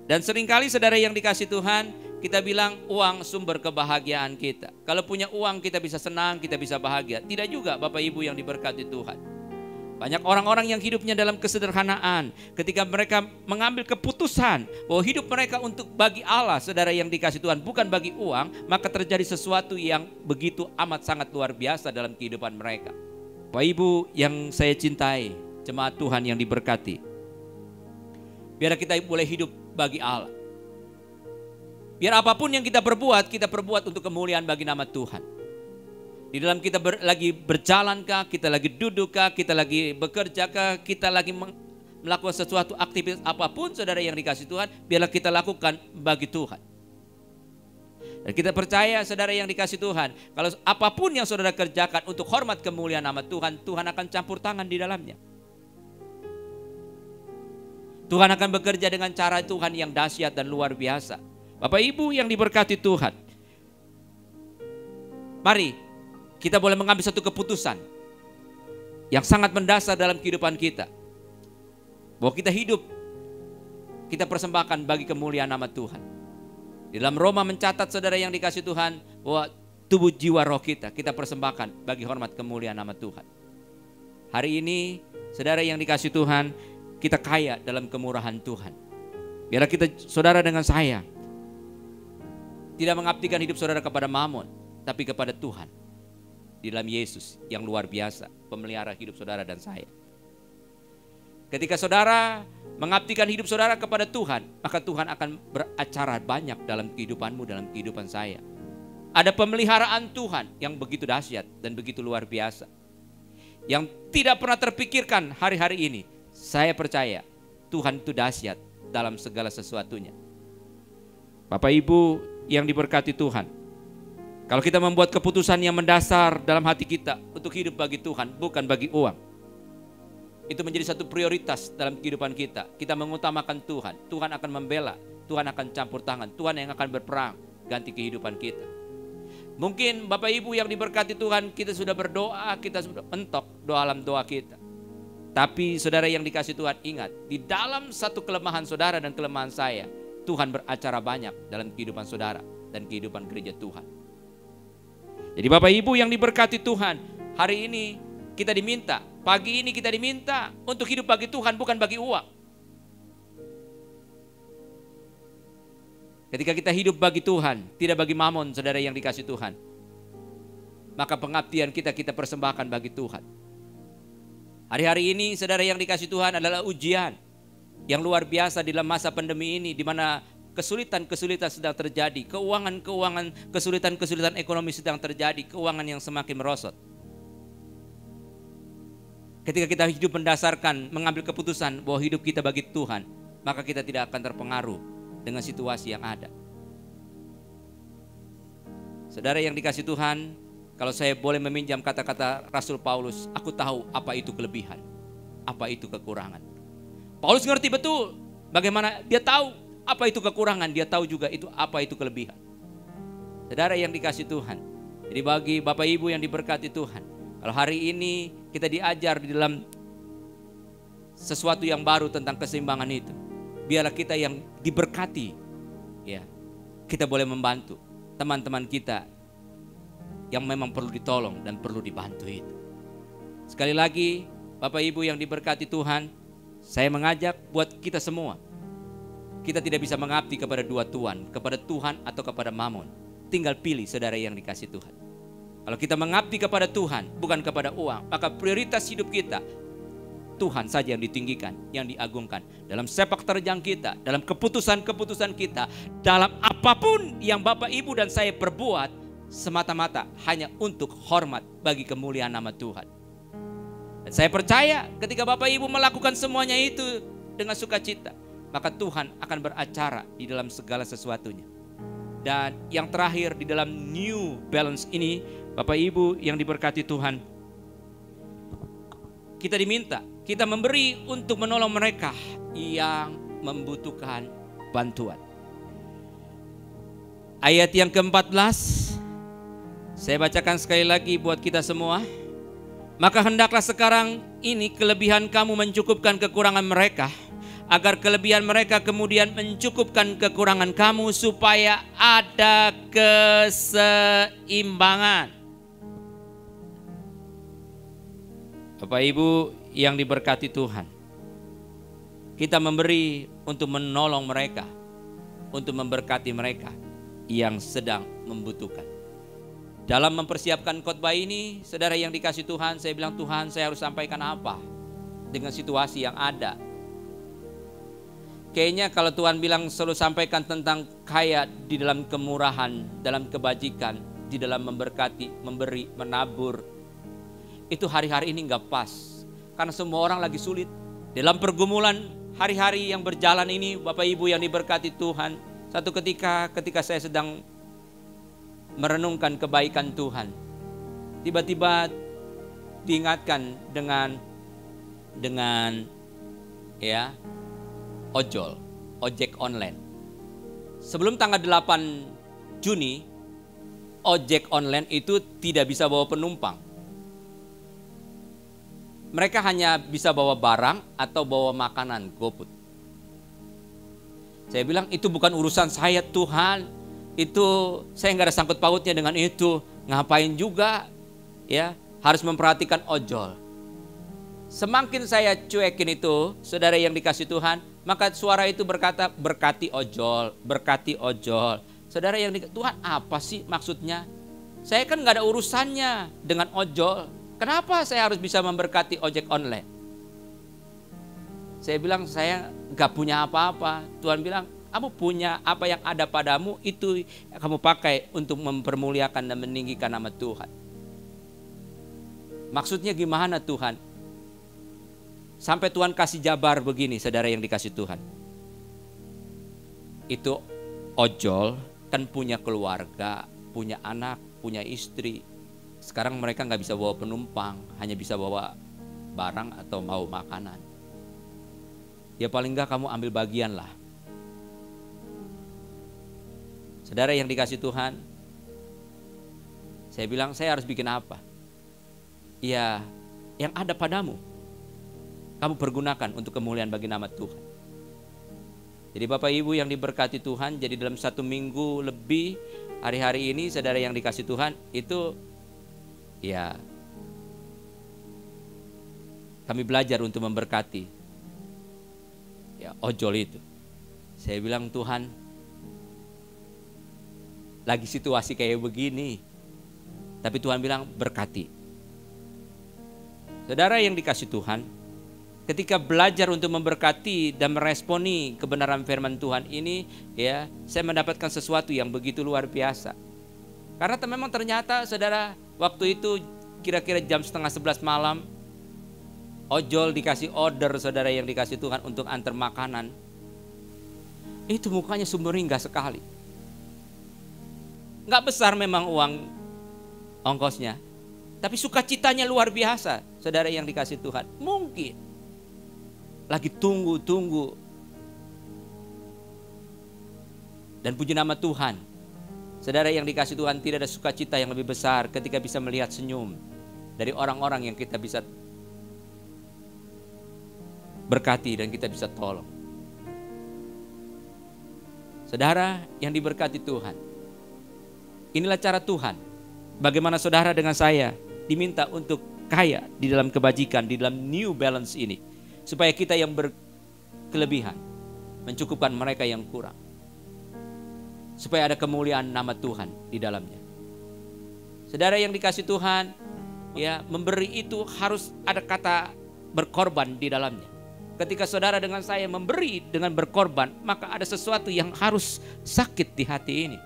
Dan seringkali saudara yang dikasih Tuhan, kita bilang uang sumber kebahagiaan kita. Kalau punya uang kita bisa senang, kita bisa bahagia. Tidak juga Bapak Ibu yang diberkati Tuhan. Banyak orang-orang yang hidupnya dalam kesederhanaan. Ketika mereka mengambil keputusan bahwa hidup mereka untuk bagi Allah, saudara yang dikasih Tuhan, bukan bagi uang, maka terjadi sesuatu yang begitu amat sangat luar biasa dalam kehidupan mereka. Bapak Ibu yang saya cintai, jemaat Tuhan yang diberkati, biar kita boleh hidup bagi Allah. Biar apapun yang kita perbuat untuk kemuliaan bagi nama Tuhan. Di dalam kita lagi berjalankah, kita lagi dudukkah, kita lagi bekerjakah, kita lagi melakukan sesuatu aktivitas apapun saudara yang dikasih Tuhan, biarlah kita lakukan bagi Tuhan. Dan kita percaya saudara yang dikasih Tuhan, kalau apapun yang saudara kerjakan untuk hormat kemuliaan nama Tuhan, Tuhan akan campur tangan di dalamnya. Tuhan akan bekerja dengan cara Tuhan yang dahsyat dan luar biasa. Bapak Ibu yang diberkati Tuhan, mari kita boleh mengambil satu keputusan yang sangat mendasar dalam kehidupan kita, bahwa kita hidup, kita persembahkan bagi kemuliaan nama Tuhan. Di dalam Roma mencatat saudara yang dikasih Tuhan, bahwa tubuh jiwa roh kita persembahkan bagi hormat kemuliaan nama Tuhan. Hari ini saudara yang dikasih Tuhan, kita kaya dalam kemurahan Tuhan. Biarlah kita saudara dengan saya tidak mengabdikan hidup saudara kepada Mamon, tapi kepada Tuhan. Di dalam Yesus yang luar biasa, pemelihara hidup saudara dan saya. Ketika saudara mengabdikan hidup saudara kepada Tuhan, maka Tuhan akan beracara banyak dalam kehidupanmu, dalam kehidupan saya. Ada pemeliharaan Tuhan yang begitu dahsyat dan begitu luar biasa, yang tidak pernah terpikirkan hari-hari ini. Saya percaya Tuhan itu dahsyat dalam segala sesuatunya. Bapak Ibu yang diberkati Tuhan, kalau kita membuat keputusan yang mendasar dalam hati kita untuk hidup bagi Tuhan, bukan bagi uang, itu menjadi satu prioritas dalam kehidupan kita. Kita mengutamakan Tuhan, Tuhan akan membela Tuhan akan campur tangan, Tuhan yang akan berperang ganti kehidupan kita. Mungkin Bapak Ibu yang diberkati Tuhan, kita sudah berdoa, kita sudah mentok dalam doa kita. Tapi saudara yang dikasih Tuhan, ingat, di dalam satu kelemahan saudara dan kelemahan saya, Tuhan beracara banyak dalam kehidupan saudara dan kehidupan gereja Tuhan. Jadi Bapak Ibu yang diberkati Tuhan, hari ini kita diminta, pagi ini kita diminta untuk hidup bagi Tuhan, bukan bagi uang. Ketika kita hidup bagi Tuhan, tidak bagi mamon, saudara yang dikasih Tuhan, maka pengabdian kita persembahkan bagi Tuhan. Hari-hari ini saudara yang dikasih Tuhan adalah ujian yang luar biasa di dalam masa pandemi ini, di mana kesulitan-kesulitan sedang terjadi, keuangan-keuangan, kesulitan-kesulitan ekonomi sedang terjadi, keuangan yang semakin merosot. Ketika kita hidup mendasarkan, mengambil keputusan bahwa hidup kita bagi Tuhan, maka kita tidak akan terpengaruh dengan situasi yang ada. Saudara yang dikasih Tuhan, kalau saya boleh meminjam kata-kata Rasul Paulus, aku tahu apa itu kelebihan, apa itu kekurangan. Paulus ngerti betul bagaimana, dia tahu apa itu kekurangan, dia tahu juga itu apa itu kelebihan. Saudara yang dikasih Tuhan, jadi bagi Bapak Ibu yang diberkati Tuhan, kalau hari ini kita diajar di dalam sesuatu yang baru tentang keseimbangan itu, biarlah kita yang diberkati, ya, kita boleh membantu teman-teman kita yang memang perlu ditolong dan perlu dibantu itu. Sekali lagi, Bapak Ibu yang diberkati Tuhan, saya mengajak buat kita semua, kita tidak bisa mengabdi kepada dua tuan, kepada Tuhan atau kepada mamon. Tinggal pilih saudara yang dikasih Tuhan. Kalau kita mengabdi kepada Tuhan, bukan kepada uang, maka prioritas hidup kita Tuhan saja yang ditinggikan, yang diagungkan. Dalam sepak terjang kita, dalam keputusan-keputusan kita, dalam apapun yang Bapak Ibu dan saya perbuat, semata-mata hanya untuk hormat bagi kemuliaan nama Tuhan. Dan saya percaya ketika Bapak Ibu melakukan semuanya itu dengan sukacita, maka Tuhan akan beracara di dalam segala sesuatunya. Dan yang terakhir di dalam New Balance ini, Bapak Ibu yang diberkati Tuhan, kita diminta, kita memberi untuk menolong mereka yang membutuhkan bantuan. Ayat yang ke-14, saya bacakan sekali lagi buat kita semua. Maka hendaklah sekarang ini kelebihan kamu mencukupkan kekurangan mereka, agar kelebihan mereka kemudian mencukupkan kekurangan kamu, supaya ada keseimbangan. Bapak Ibu yang diberkati Tuhan, kita memberi untuk menolong mereka, untuk memberkati mereka yang sedang membutuhkan. Dalam mempersiapkan khotbah ini, saudara yang dikasih Tuhan, saya bilang, Tuhan, saya harus sampaikan apa dengan situasi yang ada. Kayaknya kalau Tuhan bilang selalu sampaikan tentang kaya di dalam kemurahan, dalam kebajikan, di dalam memberkati, memberi, menabur, itu hari-hari ini nggak pas. Karena semua orang lagi sulit. Dalam pergumulan hari-hari yang berjalan ini, Bapak Ibu yang diberkati Tuhan, satu ketika saya sedang merenungkan kebaikan Tuhan, tiba-tiba diingatkan dengan ya, ojek online. Sebelum tanggal 8 Juni, ojek online itu tidak bisa bawa penumpang. Mereka hanya bisa bawa barang atau bawa makanan, GoFood. Saya bilang, itu bukan urusan saya Tuhan. Itu saya nggak ada sangkut pautnya dengan itu. Ngapain juga ya harus memperhatikan ojol. Semakin saya cuekin itu, saudara yang dikasih Tuhan, maka suara itu berkata, berkati ojol, berkati ojol. Saudara yang dikasih Tuhan, apa sih maksudnya? Saya kan nggak ada urusannya dengan ojol. Kenapa saya harus bisa memberkati ojek online? Saya bilang, saya gak punya apa-apa. Tuhan bilang, kamu punya apa yang ada padamu, itu kamu pakai untuk mempermuliakan dan meninggikan nama Tuhan. Maksudnya gimana Tuhan? Sampai Tuhan kasih jabar begini, saudara yang dikasih Tuhan. Itu ojol kan punya keluarga, punya anak, punya istri. Sekarang mereka nggak bisa bawa penumpang, hanya bisa bawa barang atau bawa makanan. Ya paling nggak kamu ambil bagian lah. Saudara yang dikasih Tuhan, saya bilang saya harus bikin apa? Ya, yang ada padamu, kamu pergunakan untuk kemuliaan bagi nama Tuhan. Jadi Bapak Ibu yang diberkati Tuhan, jadi dalam 1 minggu lebih hari-hari ini saudara yang dikasih Tuhan itu ya kami belajar untuk memberkati ya ojol itu. Saya bilang Tuhan, lagi situasi kayak begini, tapi Tuhan bilang berkati. Saudara yang dikasih Tuhan, ketika belajar untuk memberkati dan meresponi kebenaran firman Tuhan ini, ya, saya mendapatkan sesuatu yang begitu luar biasa. Karena memang ternyata saudara, waktu itu kira-kira jam 10:30 malam, ojol dikasih order saudara yang dikasih Tuhan untuk antar makanan. Itu mukanya sumringah sekali. Nggak besar memang uang ongkosnya, tapi sukacitanya luar biasa saudara yang dikasih Tuhan. Mungkin lagi tunggu. Dan puji nama Tuhan, saudara yang dikasih Tuhan, tidak ada sukacita yang lebih besar ketika bisa melihat senyum dari orang-orang yang kita bisa berkati dan kita bisa tolong. Saudara yang diberkati Tuhan, inilah cara Tuhan. Bagaimana saudara dengan saya diminta untuk kaya di dalam kebajikan, di dalam New Balance ini, supaya kita yang berkelebihan mencukupkan mereka yang kurang, supaya ada kemuliaan nama Tuhan di dalamnya. Saudara yang dikasih Tuhan, ya, memberi itu harus ada kata berkorban di dalamnya. Ketika saudara dengan saya memberi dengan berkorban, maka ada sesuatu yang harus sakit di hati ini.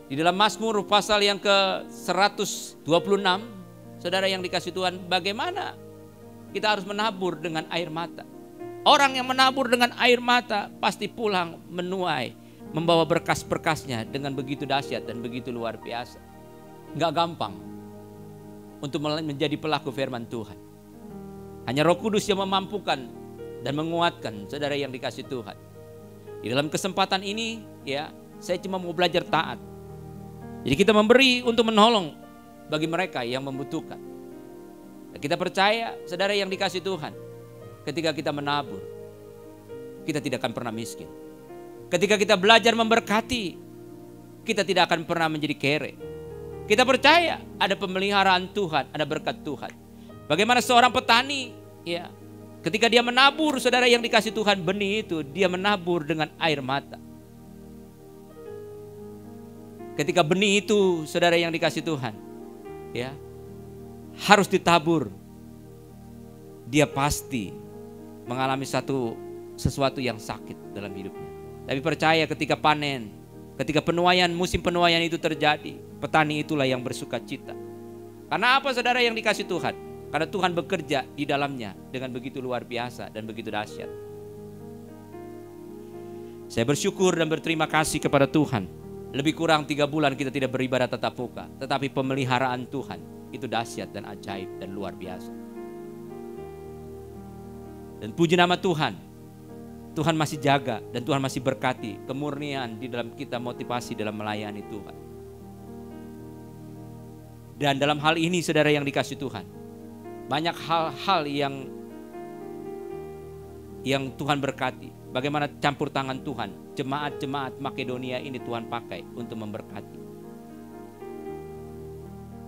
Di dalam Mazmur pasal yang ke-126, saudara yang dikasih Tuhan, bagaimana kita harus menabur dengan air mata. Orang yang menabur dengan air mata pasti pulang menuai, membawa berkas-berkasnya dengan begitu dahsyat dan begitu luar biasa. Enggak gampang untuk menjadi pelaku firman Tuhan. Hanya Roh Kudus yang memampukan dan menguatkan saudara yang dikasih Tuhan. Di dalam kesempatan ini, ya, saya cuma mau belajar taat. Jadi kita memberi untuk menolong bagi mereka yang membutuhkan. Dan kita percaya, saudara yang dikasih Tuhan, ketika kita menabur, kita tidak akan pernah miskin. Ketika kita belajar memberkati, kita tidak akan pernah menjadi kere. Kita percaya ada pemeliharaan Tuhan, ada berkat Tuhan. Bagaimana seorang petani, ya, ketika dia menabur, saudara yang dikasih Tuhan, benih itu dia menabur dengan air mata. Ketika benih itu, saudara yang dikasih Tuhan, ya, harus ditabur, dia pasti mengalami sesuatu yang sakit dalam hidupnya. Tapi percaya ketika panen, ketika penuaian, musim penuaian itu terjadi, petani itulah yang bersuka cita. Karena apa saudara yang dikasih Tuhan? Karena Tuhan bekerja di dalamnya dengan begitu luar biasa dan begitu dahsyat. Saya bersyukur dan berterima kasih kepada Tuhan. Lebih kurang 3 bulan kita tidak beribadah tatap muka, tetapi pemeliharaan Tuhan itu dahsyat dan ajaib dan luar biasa. Dan puji nama Tuhan, Tuhan masih jaga dan Tuhan masih berkati kemurnian di dalam kita, motivasi dalam melayani Tuhan. Dan dalam hal ini saudara yang dikasih Tuhan, banyak hal-hal yang Tuhan berkati. Bagaimana campur tangan Tuhan, jemaat-jemaat Makedonia ini Tuhan pakai untuk memberkati.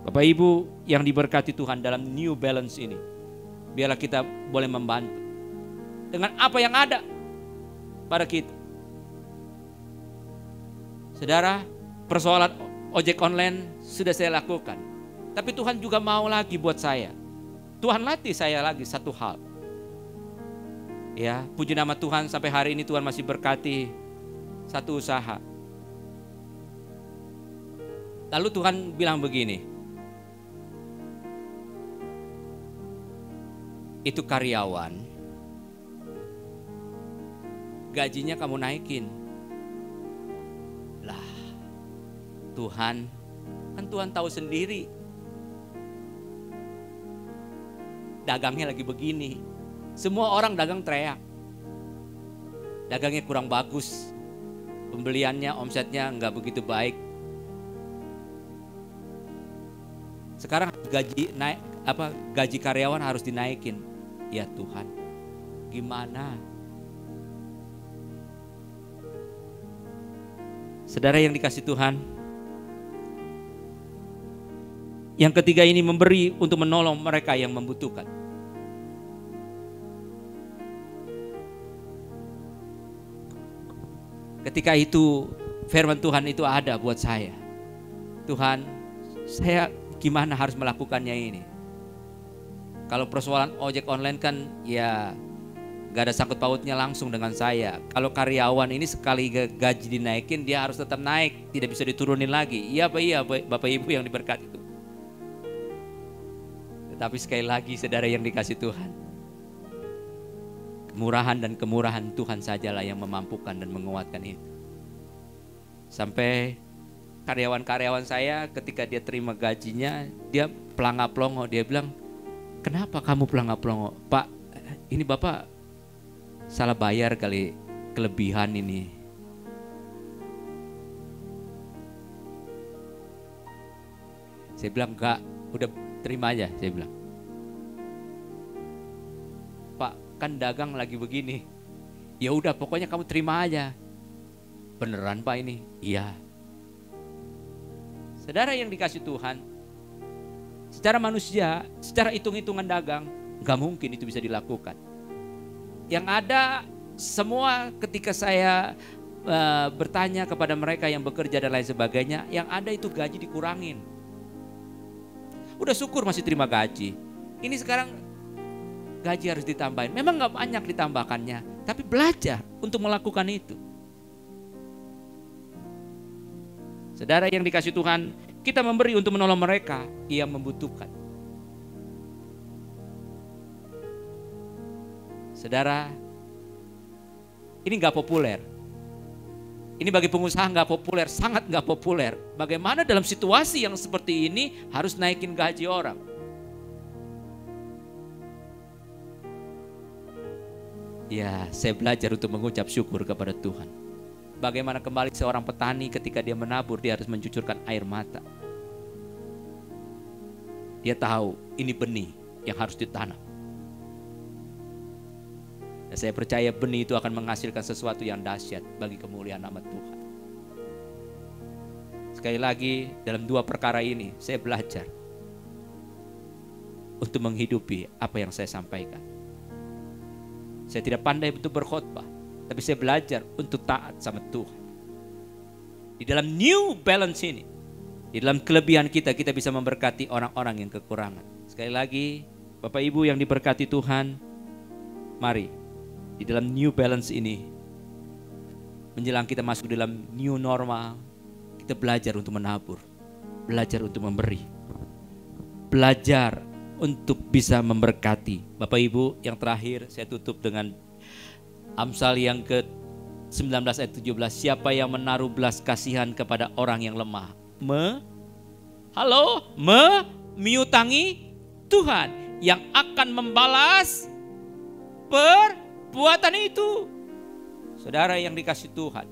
Bapak Ibu yang diberkati Tuhan dalam New Balance ini, biarlah kita boleh membantu dengan apa yang ada pada kita. Saudara, persoalan ojek online sudah saya lakukan, tapi Tuhan juga mau lagi buat saya. Tuhan latih saya lagi satu hal. Ya, puji nama Tuhan sampai hari ini Tuhan masih berkati satu usaha. Lalu Tuhan bilang begini, itu karyawan, gajinya kamu naikin. Lah, Tuhan, kan Tuhan tahu sendiri. Dagangnya lagi begini, semua orang dagang teriak, dagangnya kurang bagus, pembeliannya, omsetnya nggak begitu baik. Sekarang gaji karyawan harus dinaikin. Ya Tuhan, gimana? Saudara yang dikasih Tuhan, yang ketiga ini memberi untuk menolong mereka yang membutuhkan. Ketika itu firman Tuhan itu ada buat saya. Tuhan, saya gimana harus melakukannya ini? Kalau persoalan ojek online kan ya gak ada sangkut pautnya langsung dengan saya. Kalau karyawan ini sekali gaji dinaikin dia harus tetap naik, tidak bisa diturunin lagi. Iya Bapak Ibu yang diberkati itu. Tetapi sekali lagi saudara yang dikasih Tuhan, kemurahan dan kemurahan Tuhan sajalah yang memampukan dan menguatkan itu. Sampai karyawan-karyawan saya ketika dia terima gajinya, dia pelangap-pelongo, dia bilang, "Kenapa kamu pelangap-pelongo?" "Pak, ini Bapak salah bayar kali, kelebihan ini." Saya bilang, "Enggak, udah terima aja," saya bilang. "Pak, kan dagang lagi begini." "Ya udah, pokoknya kamu terima aja." "Beneran Pak ini?" "Iya." Saudara yang dikasih Tuhan, secara manusia, secara hitung-hitungan dagang, gak mungkin itu bisa dilakukan. Yang ada semua ketika saya bertanya kepada mereka yang bekerja dan lain sebagainya, yang ada itu gaji dikurangin. Udah syukur masih terima gaji. Ini sekarang gaji harus ditambahin. Memang gak banyak ditambahkannya, tapi belajar untuk melakukan itu. Saudara yang dikasih Tuhan, kita memberi untuk menolong mereka yang membutuhkan. Saudara, ini gak populer. Ini bagi pengusaha gak populer, sangat gak populer. Bagaimana dalam situasi yang seperti ini harus naikin gaji orang. Ya, saya belajar untuk mengucap syukur kepada Tuhan. Bagaimana kembali seorang petani ketika dia menabur, dia harus mencucurkan air mata. Dia tahu ini benih yang harus ditanam. Dan saya percaya benih itu akan menghasilkan sesuatu yang dahsyat bagi kemuliaan nama Tuhan. Sekali lagi, dalam dua perkara ini saya belajar untuk menghidupi apa yang saya sampaikan. Saya tidak pandai untuk berkhotbah, tapi saya belajar untuk taat sama Tuhan. Di dalam New Balance ini, di dalam kelebihan kita bisa memberkati orang-orang yang kekurangan. Sekali lagi, Bapak Ibu yang diberkati Tuhan, mari di dalam New Balance ini, menjelang kita masuk dalam New Normal, kita belajar untuk menabur, belajar untuk memberi, belajar untuk bisa memberkati. Bapak Ibu, yang terakhir saya tutup dengan Amsal yang ke-19 ayat 17. Siapa yang menaruh belas kasihan kepada orang yang lemah, memiutangi Tuhan yang akan membalas perbuatan itu. Saudara yang dikasih Tuhan,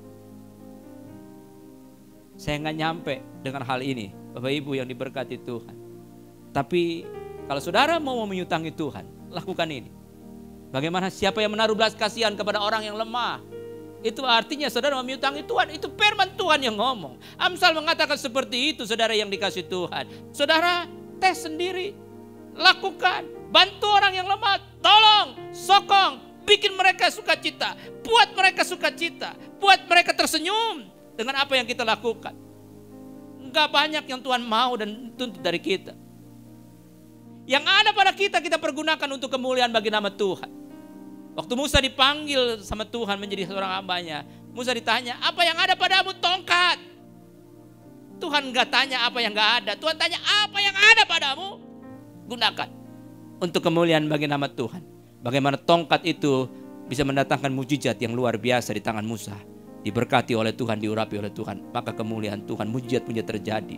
saya nggak nyampe dengan hal ini, Bapak Ibu yang diberkati Tuhan. Tapi kalau saudara mau memiutangi Tuhan, lakukan ini. Bagaimana siapa yang menaruh belas kasihan kepada orang yang lemah? Itu artinya saudara memiutangi Tuhan. Itu firman Tuhan yang ngomong. Amsal mengatakan seperti itu, saudara yang dikasih Tuhan. Saudara tes sendiri, lakukan, bantu orang yang lemah, tolong, sokong, bikin mereka sukacita, buat mereka sukacita, buat mereka tersenyum dengan apa yang kita lakukan. Enggak banyak yang Tuhan mau dan tuntut dari kita. Yang ada pada kita pergunakan untuk kemuliaan bagi nama Tuhan. Waktu Musa dipanggil sama Tuhan menjadi seorang hambanya, Musa ditanya, apa yang ada padamu? Tongkat. Tuhan gak tanya apa yang gak ada, Tuhan tanya apa yang ada padamu? Gunakan untuk kemuliaan bagi nama Tuhan. Bagaimana tongkat itu bisa mendatangkan mujizat yang luar biasa di tangan Musa. Diberkati oleh Tuhan, diurapi oleh Tuhan, maka kemuliaan Tuhan, mujizat-mujizat terjadi.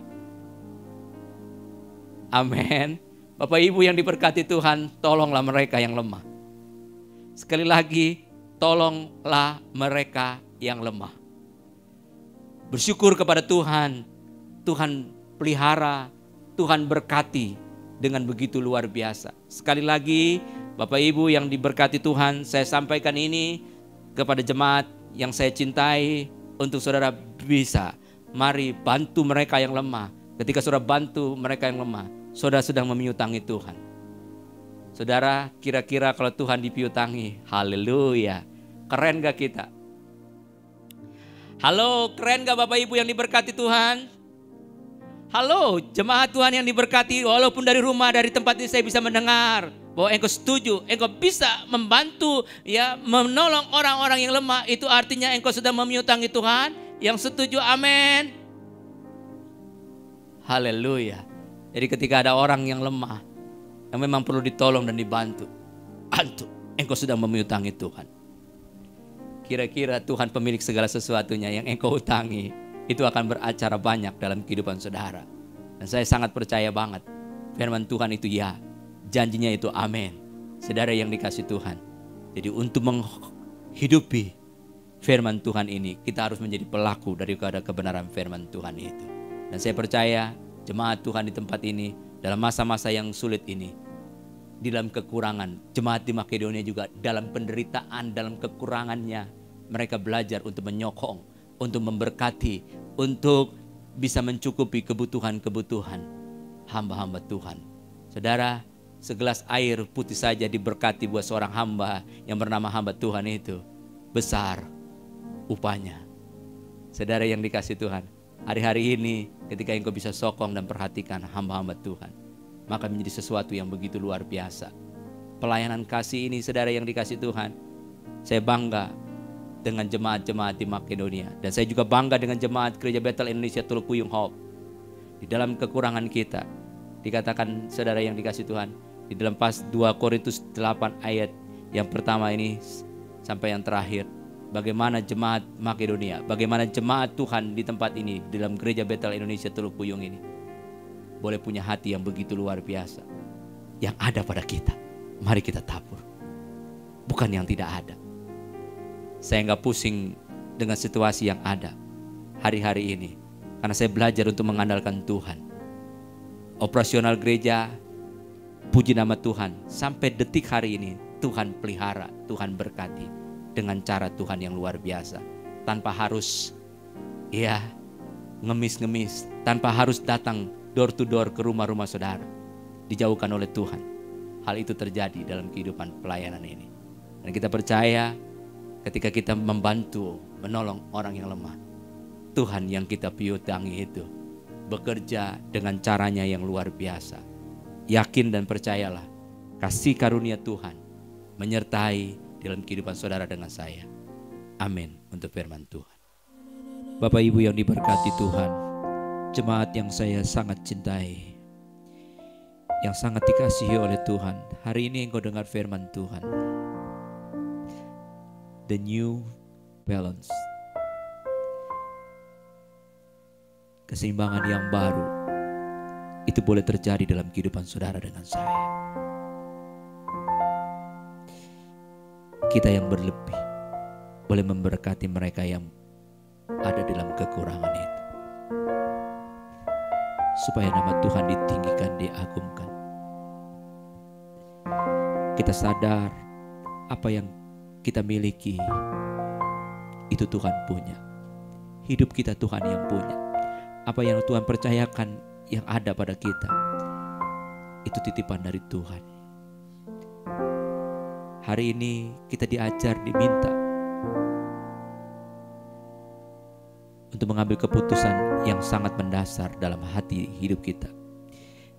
Amin. Bapak Ibu yang diberkati Tuhan, tolonglah mereka yang lemah. Sekali lagi, tolonglah mereka yang lemah. bersyukur kepada Tuhan. Tuhan pelihara, Tuhan berkati dengan begitu luar biasa. Sekali lagi Bapak Ibu yang diberkati Tuhan, saya sampaikan ini kepada jemaat yang saya cintai, untuk saudara bisa, mari bantu mereka yang lemah. Ketika saudara bantu mereka yang lemah, saudara sedang memiutangi Tuhan. Saudara, kira-kira kalau Tuhan dipiutangi, haleluya, keren gak kita? Halo, keren gak Bapak Ibu yang diberkati Tuhan? Halo, jemaat Tuhan yang diberkati, walaupun dari rumah, dari tempat ini saya bisa mendengar bahwa engkau setuju, engkau bisa membantu, ya, menolong orang-orang yang lemah. Itu artinya engkau sedang memiutangi Tuhan. Yang setuju, amin. Haleluya. Jadi ketika ada orang yang lemah, yang memang perlu ditolong dan dibantu, engkau sedang memiutangi Tuhan. Kira-kira Tuhan pemilik segala sesuatunya yang engkau utangi, itu akan beracara banyak dalam kehidupan saudara. Dan saya sangat percaya banget, firman Tuhan itu ya, janjinya itu amin. Saudara yang dikasih Tuhan. Jadi untuk menghidupi firman Tuhan ini, kita harus menjadi pelaku daripada kebenaran firman Tuhan itu. Dan saya percaya jemaat Tuhan di tempat ini, dalam masa-masa yang sulit ini, di dalam kekurangan, jemaat di Makedonia juga dalam penderitaan, dalam kekurangannya, mereka belajar untuk menyokong, untuk memberkati, untuk bisa mencukupi kebutuhan-kebutuhan hamba-hamba Tuhan. Saudara, segelas air putih saja diberkati buat seorang hamba yang bernama hamba Tuhan itu, besar upahnya. Saudara yang dikasih Tuhan, hari-hari ini ketika engkau bisa sokong dan perhatikan hamba-hamba Tuhan, maka menjadi sesuatu yang begitu luar biasa. Pelayanan kasih ini, saudara yang dikasih Tuhan, saya bangga dengan jemaat-jemaat di Makedonia. Dan saya juga bangga dengan jemaat Gereja Bethel Indonesia Teluk Puyung Hope. Di dalam kekurangan kita, dikatakan saudara yang dikasih Tuhan, di dalam pas 2 Korintus 8 ayat yang pertama ini sampai yang terakhir, bagaimana jemaat Makedonia, bagaimana jemaat Tuhan di tempat ini, di dalam Gereja Bethel Indonesia Teluk Puyung ini, boleh punya hati yang begitu luar biasa. Yang ada pada kita, mari kita tabur. Bukan yang tidak ada. Saya nggak pusing dengan situasi yang ada hari-hari ini, karena saya belajar untuk mengandalkan Tuhan. Operasional gereja, puji nama Tuhan, sampai detik hari ini Tuhan pelihara, Tuhan berkati dengan cara Tuhan yang luar biasa, tanpa harus ngemis-ngemis, tanpa harus datang door to door ke rumah-rumah saudara, dijauhkan oleh Tuhan. Hal itu terjadi dalam kehidupan pelayanan ini, dan kita percaya ketika kita membantu, menolong orang yang lemah, Tuhan yang kita piutangi itu bekerja dengan caranya yang luar biasa. Yakin dan percayalah, kasih karunia Tuhan menyertai dalam kehidupan saudara dengan saya. Amin untuk firman Tuhan. Bapak Ibu yang diberkati Tuhan, jemaat yang saya sangat cintai, yang sangat dikasihi oleh Tuhan, hari ini engkau dengar firman Tuhan. The new balance, keseimbangan yang baru, itu boleh terjadi dalam kehidupan saudara dengan saya. Kita yang berlebih boleh memberkati mereka yang ada dalam kekurangan itu, supaya nama Tuhan ditinggikan, diagungkan. Kita sadar apa yang kita miliki itu Tuhan punya. Hidup kita Tuhan yang punya. Apa yang Tuhan percayakan yang ada pada kita, itu titipan dari Tuhan. Hari ini kita diajar, diminta untuk mengambil keputusan yang sangat mendasar dalam hati hidup kita.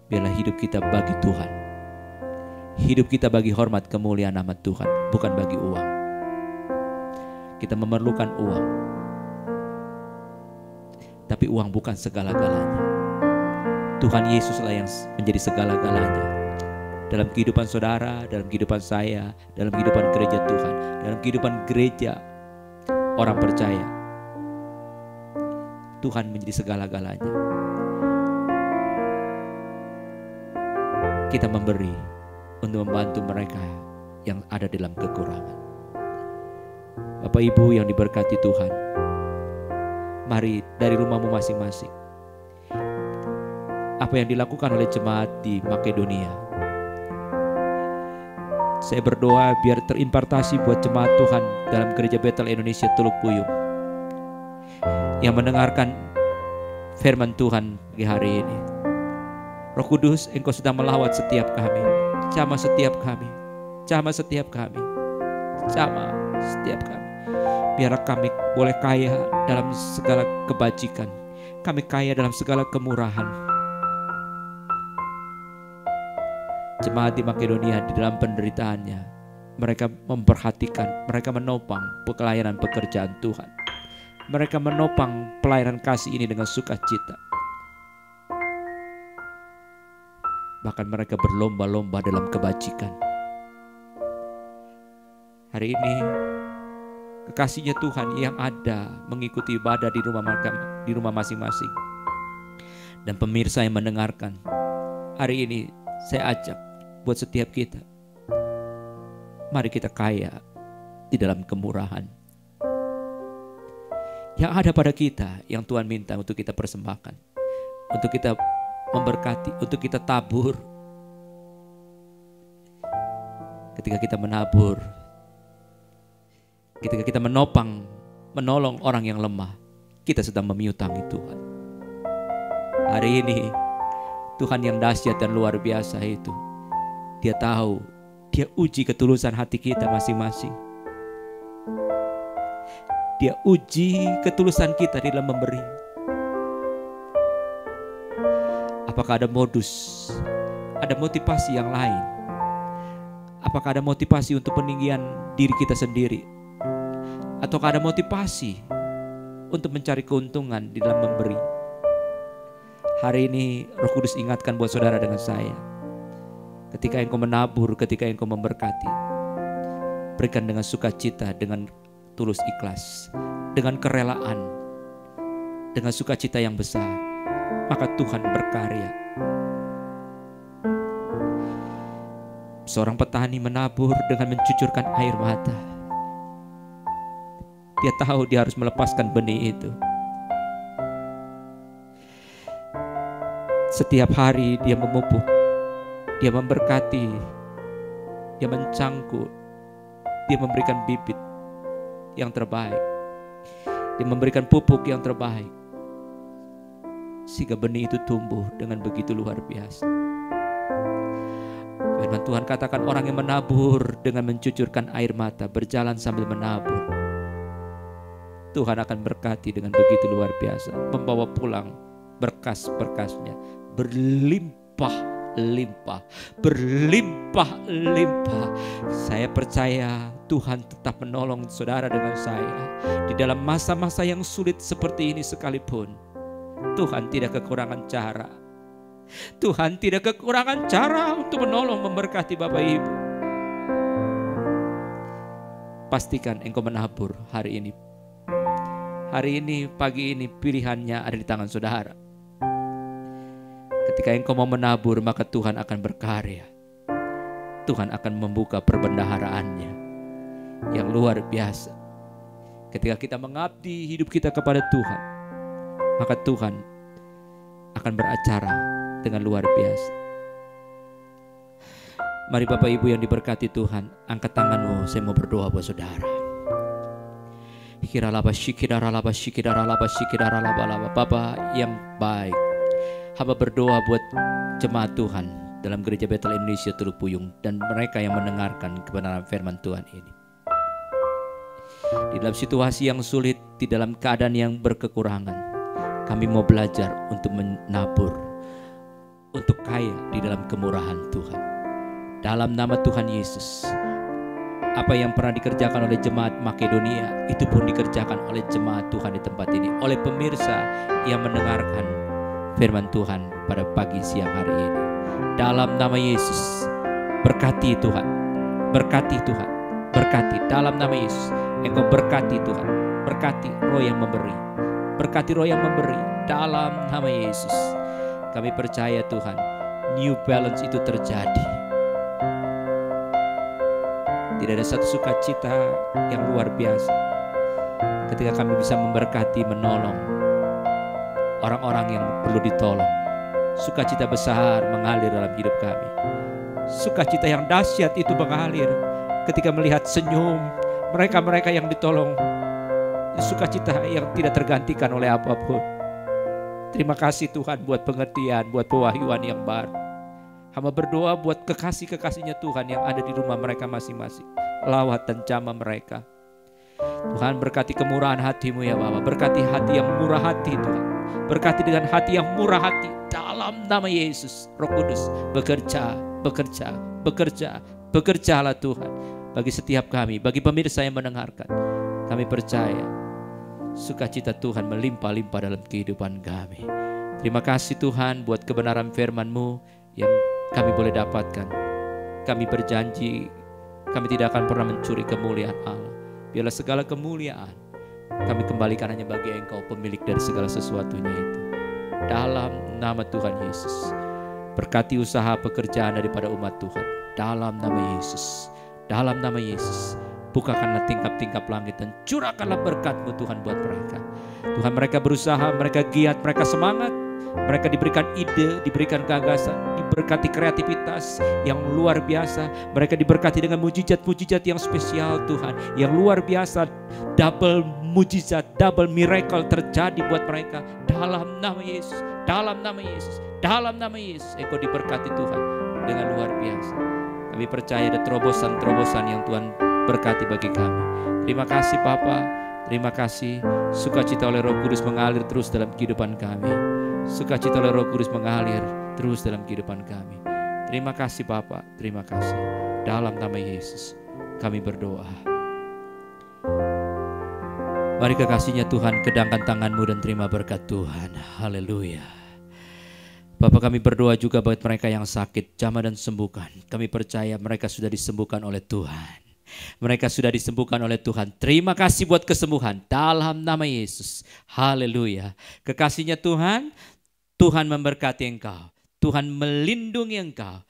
Biarlah hidup kita bagi Tuhan. Hidup kita bagi hormat kemuliaan nama Tuhan, bukan bagi uang. Kita memerlukan uang, tapi uang bukan segala-galanya. Tuhan Yesuslah yang menjadi segala-galanya dalam kehidupan saudara, dalam kehidupan saya, dalam kehidupan gereja Tuhan, dalam kehidupan gereja orang percaya. Tuhan menjadi segala-galanya. Kita memberi untuk membantu mereka yang ada dalam kekurangan. Bapak Ibu yang diberkati Tuhan, Mari dari rumahmu masing-masing, apa yang dilakukan oleh jemaat di Makedonia, saya berdoa biar terimpartasi buat jemaat Tuhan dalam gereja Bethel Indonesia Teluk Puyung yang mendengarkan firman Tuhan di hari ini. Roh Kudus, Engkau sedang melawat setiap kami, jamah setiap kami, jamah setiap kami, jamah setiap kami. Biar kami boleh kaya dalam segala kebajikan, kami kaya dalam segala kemurahan. Jemaat di Makedonia di dalam penderitaannya, mereka memperhatikan, mereka menopang pelayanan pekerjaan Tuhan. Mereka menopang pelayanan kasih ini dengan sukacita. Bahkan mereka berlomba-lomba dalam kebajikan. Hari ini kekasihnya Tuhan yang ada mengikuti ibadah di rumah masing-masing, dan pemirsa yang mendengarkan, hari ini saya ajak buat setiap kita, mari kita kaya di dalam kemurahan yang ada pada kita, yang Tuhan minta untuk kita persembahkan, untuk kita memberkati, untuk kita tabur. Ketika kita menabur, ketika kita menopang, menolong orang yang lemah, kita sedang memiutangi Tuhan. Hari ini Tuhan yang dahsyat dan luar biasa itu, Dia tahu, Dia uji ketulusan hati kita masing-masing. Dia uji ketulusan kita di dalam memberi. Apakah ada modus, ada motivasi yang lain? Apakah ada motivasi untuk peninggian diri kita sendiri? Ataukah ada motivasi untuk mencari keuntungan di dalam memberi? Hari ini Roh Kudus ingatkan buat saudara dengan saya. Ketika engkau menabur, ketika engkau memberkati, berikan dengan sukacita, dengan tulus ikhlas, dengan kerelaan, dengan sukacita yang besar, maka Tuhan berkarya. Seorang petani menabur dengan mencucurkan air mata. Dia tahu dia harus melepaskan benih itu. Setiap hari dia memupuk, dia memberkati, dia mencangkul, dia memberikan bibit yang terbaik, dia memberikan pupuk yang terbaik, sehingga benih itu tumbuh dengan begitu luar biasa. Firman Tuhan katakan, orang yang menabur dengan mencucurkan air mata, berjalan sambil menabur, Tuhan akan berkati dengan begitu luar biasa, membawa pulang berkas-berkasnya berlimpah-limpah, berlimpah-limpah. Saya percaya Tuhan tetap menolong saudara dengan saya di dalam masa-masa yang sulit seperti ini sekalipun. Tuhan tidak kekurangan cara. Tuhan tidak kekurangan cara untuk menolong, memberkati Bapak Ibu. Pastikan engkau menabur hari ini. Hari ini, pagi ini, pilihannya ada di tangan saudara. Ketika engkau mau menabur, maka Tuhan akan berkarya. Tuhan akan membuka perbendaharaannya yang luar biasa. Ketika kita mengabdi hidup kita kepada Tuhan, maka Tuhan akan beracara dengan luar biasa. Mari Bapak Ibu yang diberkati Tuhan, angkat tanganmu, saya mau berdoa buat saudara. Bapak yang baik, hamba berdoa buat jemaat Tuhan dalam gereja Bethel Indonesia Teluk Puyung dan mereka yang mendengarkan kebenaran firman Tuhan ini. Di dalam situasi yang sulit, di dalam keadaan yang berkekurangan, kami mau belajar untuk menabur, untuk kaya di dalam kemurahan Tuhan. Dalam nama Tuhan Yesus, apa yang pernah dikerjakan oleh jemaat Makedonia, itu pun dikerjakan oleh jemaat Tuhan di tempat ini, oleh pemirsa yang mendengarkan firman Tuhan pada pagi siang hari ini. Dalam nama Yesus, berkati Tuhan, berkati Tuhan, berkati dalam nama Yesus. Engkau berkati Tuhan, berkati roh yang memberi, berkati roh yang memberi dalam nama Yesus. Kami percaya Tuhan, new balance itu terjadi. Tidak ada satu sukacita yang luar biasa ketika kami bisa memberkati, menolong orang-orang yang perlu ditolong. Sukacita besar mengalir dalam hidup kami. Sukacita yang dahsyat itu mengalir ketika melihat senyum mereka-mereka yang ditolong. Sukacita yang tidak tergantikan oleh apapun. Terima kasih Tuhan buat pengertian, buat pewahyuan yang baru. Hamba berdoa buat kekasih-kekasihnya Tuhan yang ada di rumah mereka masing-masing. Lawat dan jamah mereka. Tuhan berkati kemurahan hati-Mu ya Bapa. Berkati hati yang murah hati Tuhan. Berkati dengan hati yang murah hati. Dalam nama Yesus, Roh Kudus bekerja, bekerja, bekerja. Bekerjalah Tuhan bagi setiap kami, bagi pemirsa yang mendengarkan. Kami percaya sukacita Tuhan melimpah-limpah dalam kehidupan kami. Terima kasih Tuhan buat kebenaran firman-Mu yang kami boleh dapatkan. Kami berjanji kami tidak akan pernah mencuri kemuliaan Allah. Biarlah segala kemuliaan kami kembalikan hanya bagi Engkau, pemilik dari segala sesuatunya itu. Dalam nama Tuhan Yesus. Berkati usaha pekerjaan daripada umat Tuhan. Dalam nama Yesus. Dalam nama Yesus. Bukakanlah tingkap-tingkap langit dan curahkanlah berkat-Mu Tuhan buat mereka. Tuhan, mereka berusaha, mereka giat, mereka semangat. Mereka diberikan ide, diberikan gagasan, diberkati kreativitas yang luar biasa. Mereka diberkati dengan mujizat-mujizat yang spesial Tuhan, yang luar biasa. Double mujizat, double miracle terjadi buat mereka. Dalam nama Yesus, dalam nama Yesus, dalam nama Yesus. Engkau diberkati Tuhan dengan luar biasa. Kami percaya ada terobosan-terobosan yang Tuhan berkati bagi kami. Terima kasih Bapa, terima kasih. Sukacita oleh Roh Kudus mengalir terus dalam kehidupan kami. Sukacita oleh Roh Kudus mengalir terus dalam kehidupan kami. Terima kasih Bapa, terima kasih. Dalam nama Yesus kami berdoa. Mari kekasihnya Tuhan, kedangkan tangan-Mu dan terima berkat Tuhan. Haleluya. Bapa, kami berdoa juga buat mereka yang sakit, jamah dan sembuhkan. Kami percaya mereka sudah disembuhkan oleh Tuhan. Mereka sudah disembuhkan oleh Tuhan. Terima kasih buat kesembuhan dalam nama Yesus. Haleluya. Kekasihnya Tuhan, Tuhan memberkati engkau. Tuhan melindungi engkau.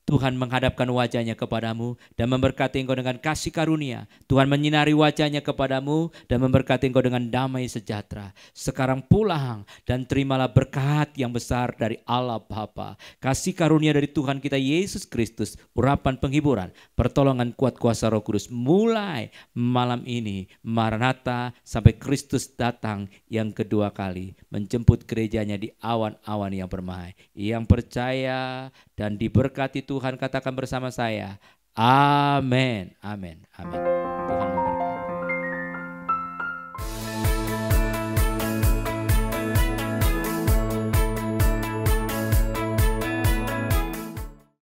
Tuhan menghadapkan wajahnya kepadamu dan memberkati engkau dengan kasih karunia. Tuhan menyinari wajahnya kepadamu dan memberkati engkau dengan damai sejahtera. Sekarang pulang dan terimalah berkat yang besar dari Allah Bapa. Kasih karunia dari Tuhan kita Yesus Kristus, urapan penghiburan, pertolongan kuat kuasa Roh Kudus mulai malam ini, Maranatha, sampai Kristus datang yang kedua kali menjemput gerejanya di awan-awan yang permai. Yang percaya dan diberkati Tuhan katakan bersama saya, amin, amin, amin. Tuhan memberkati.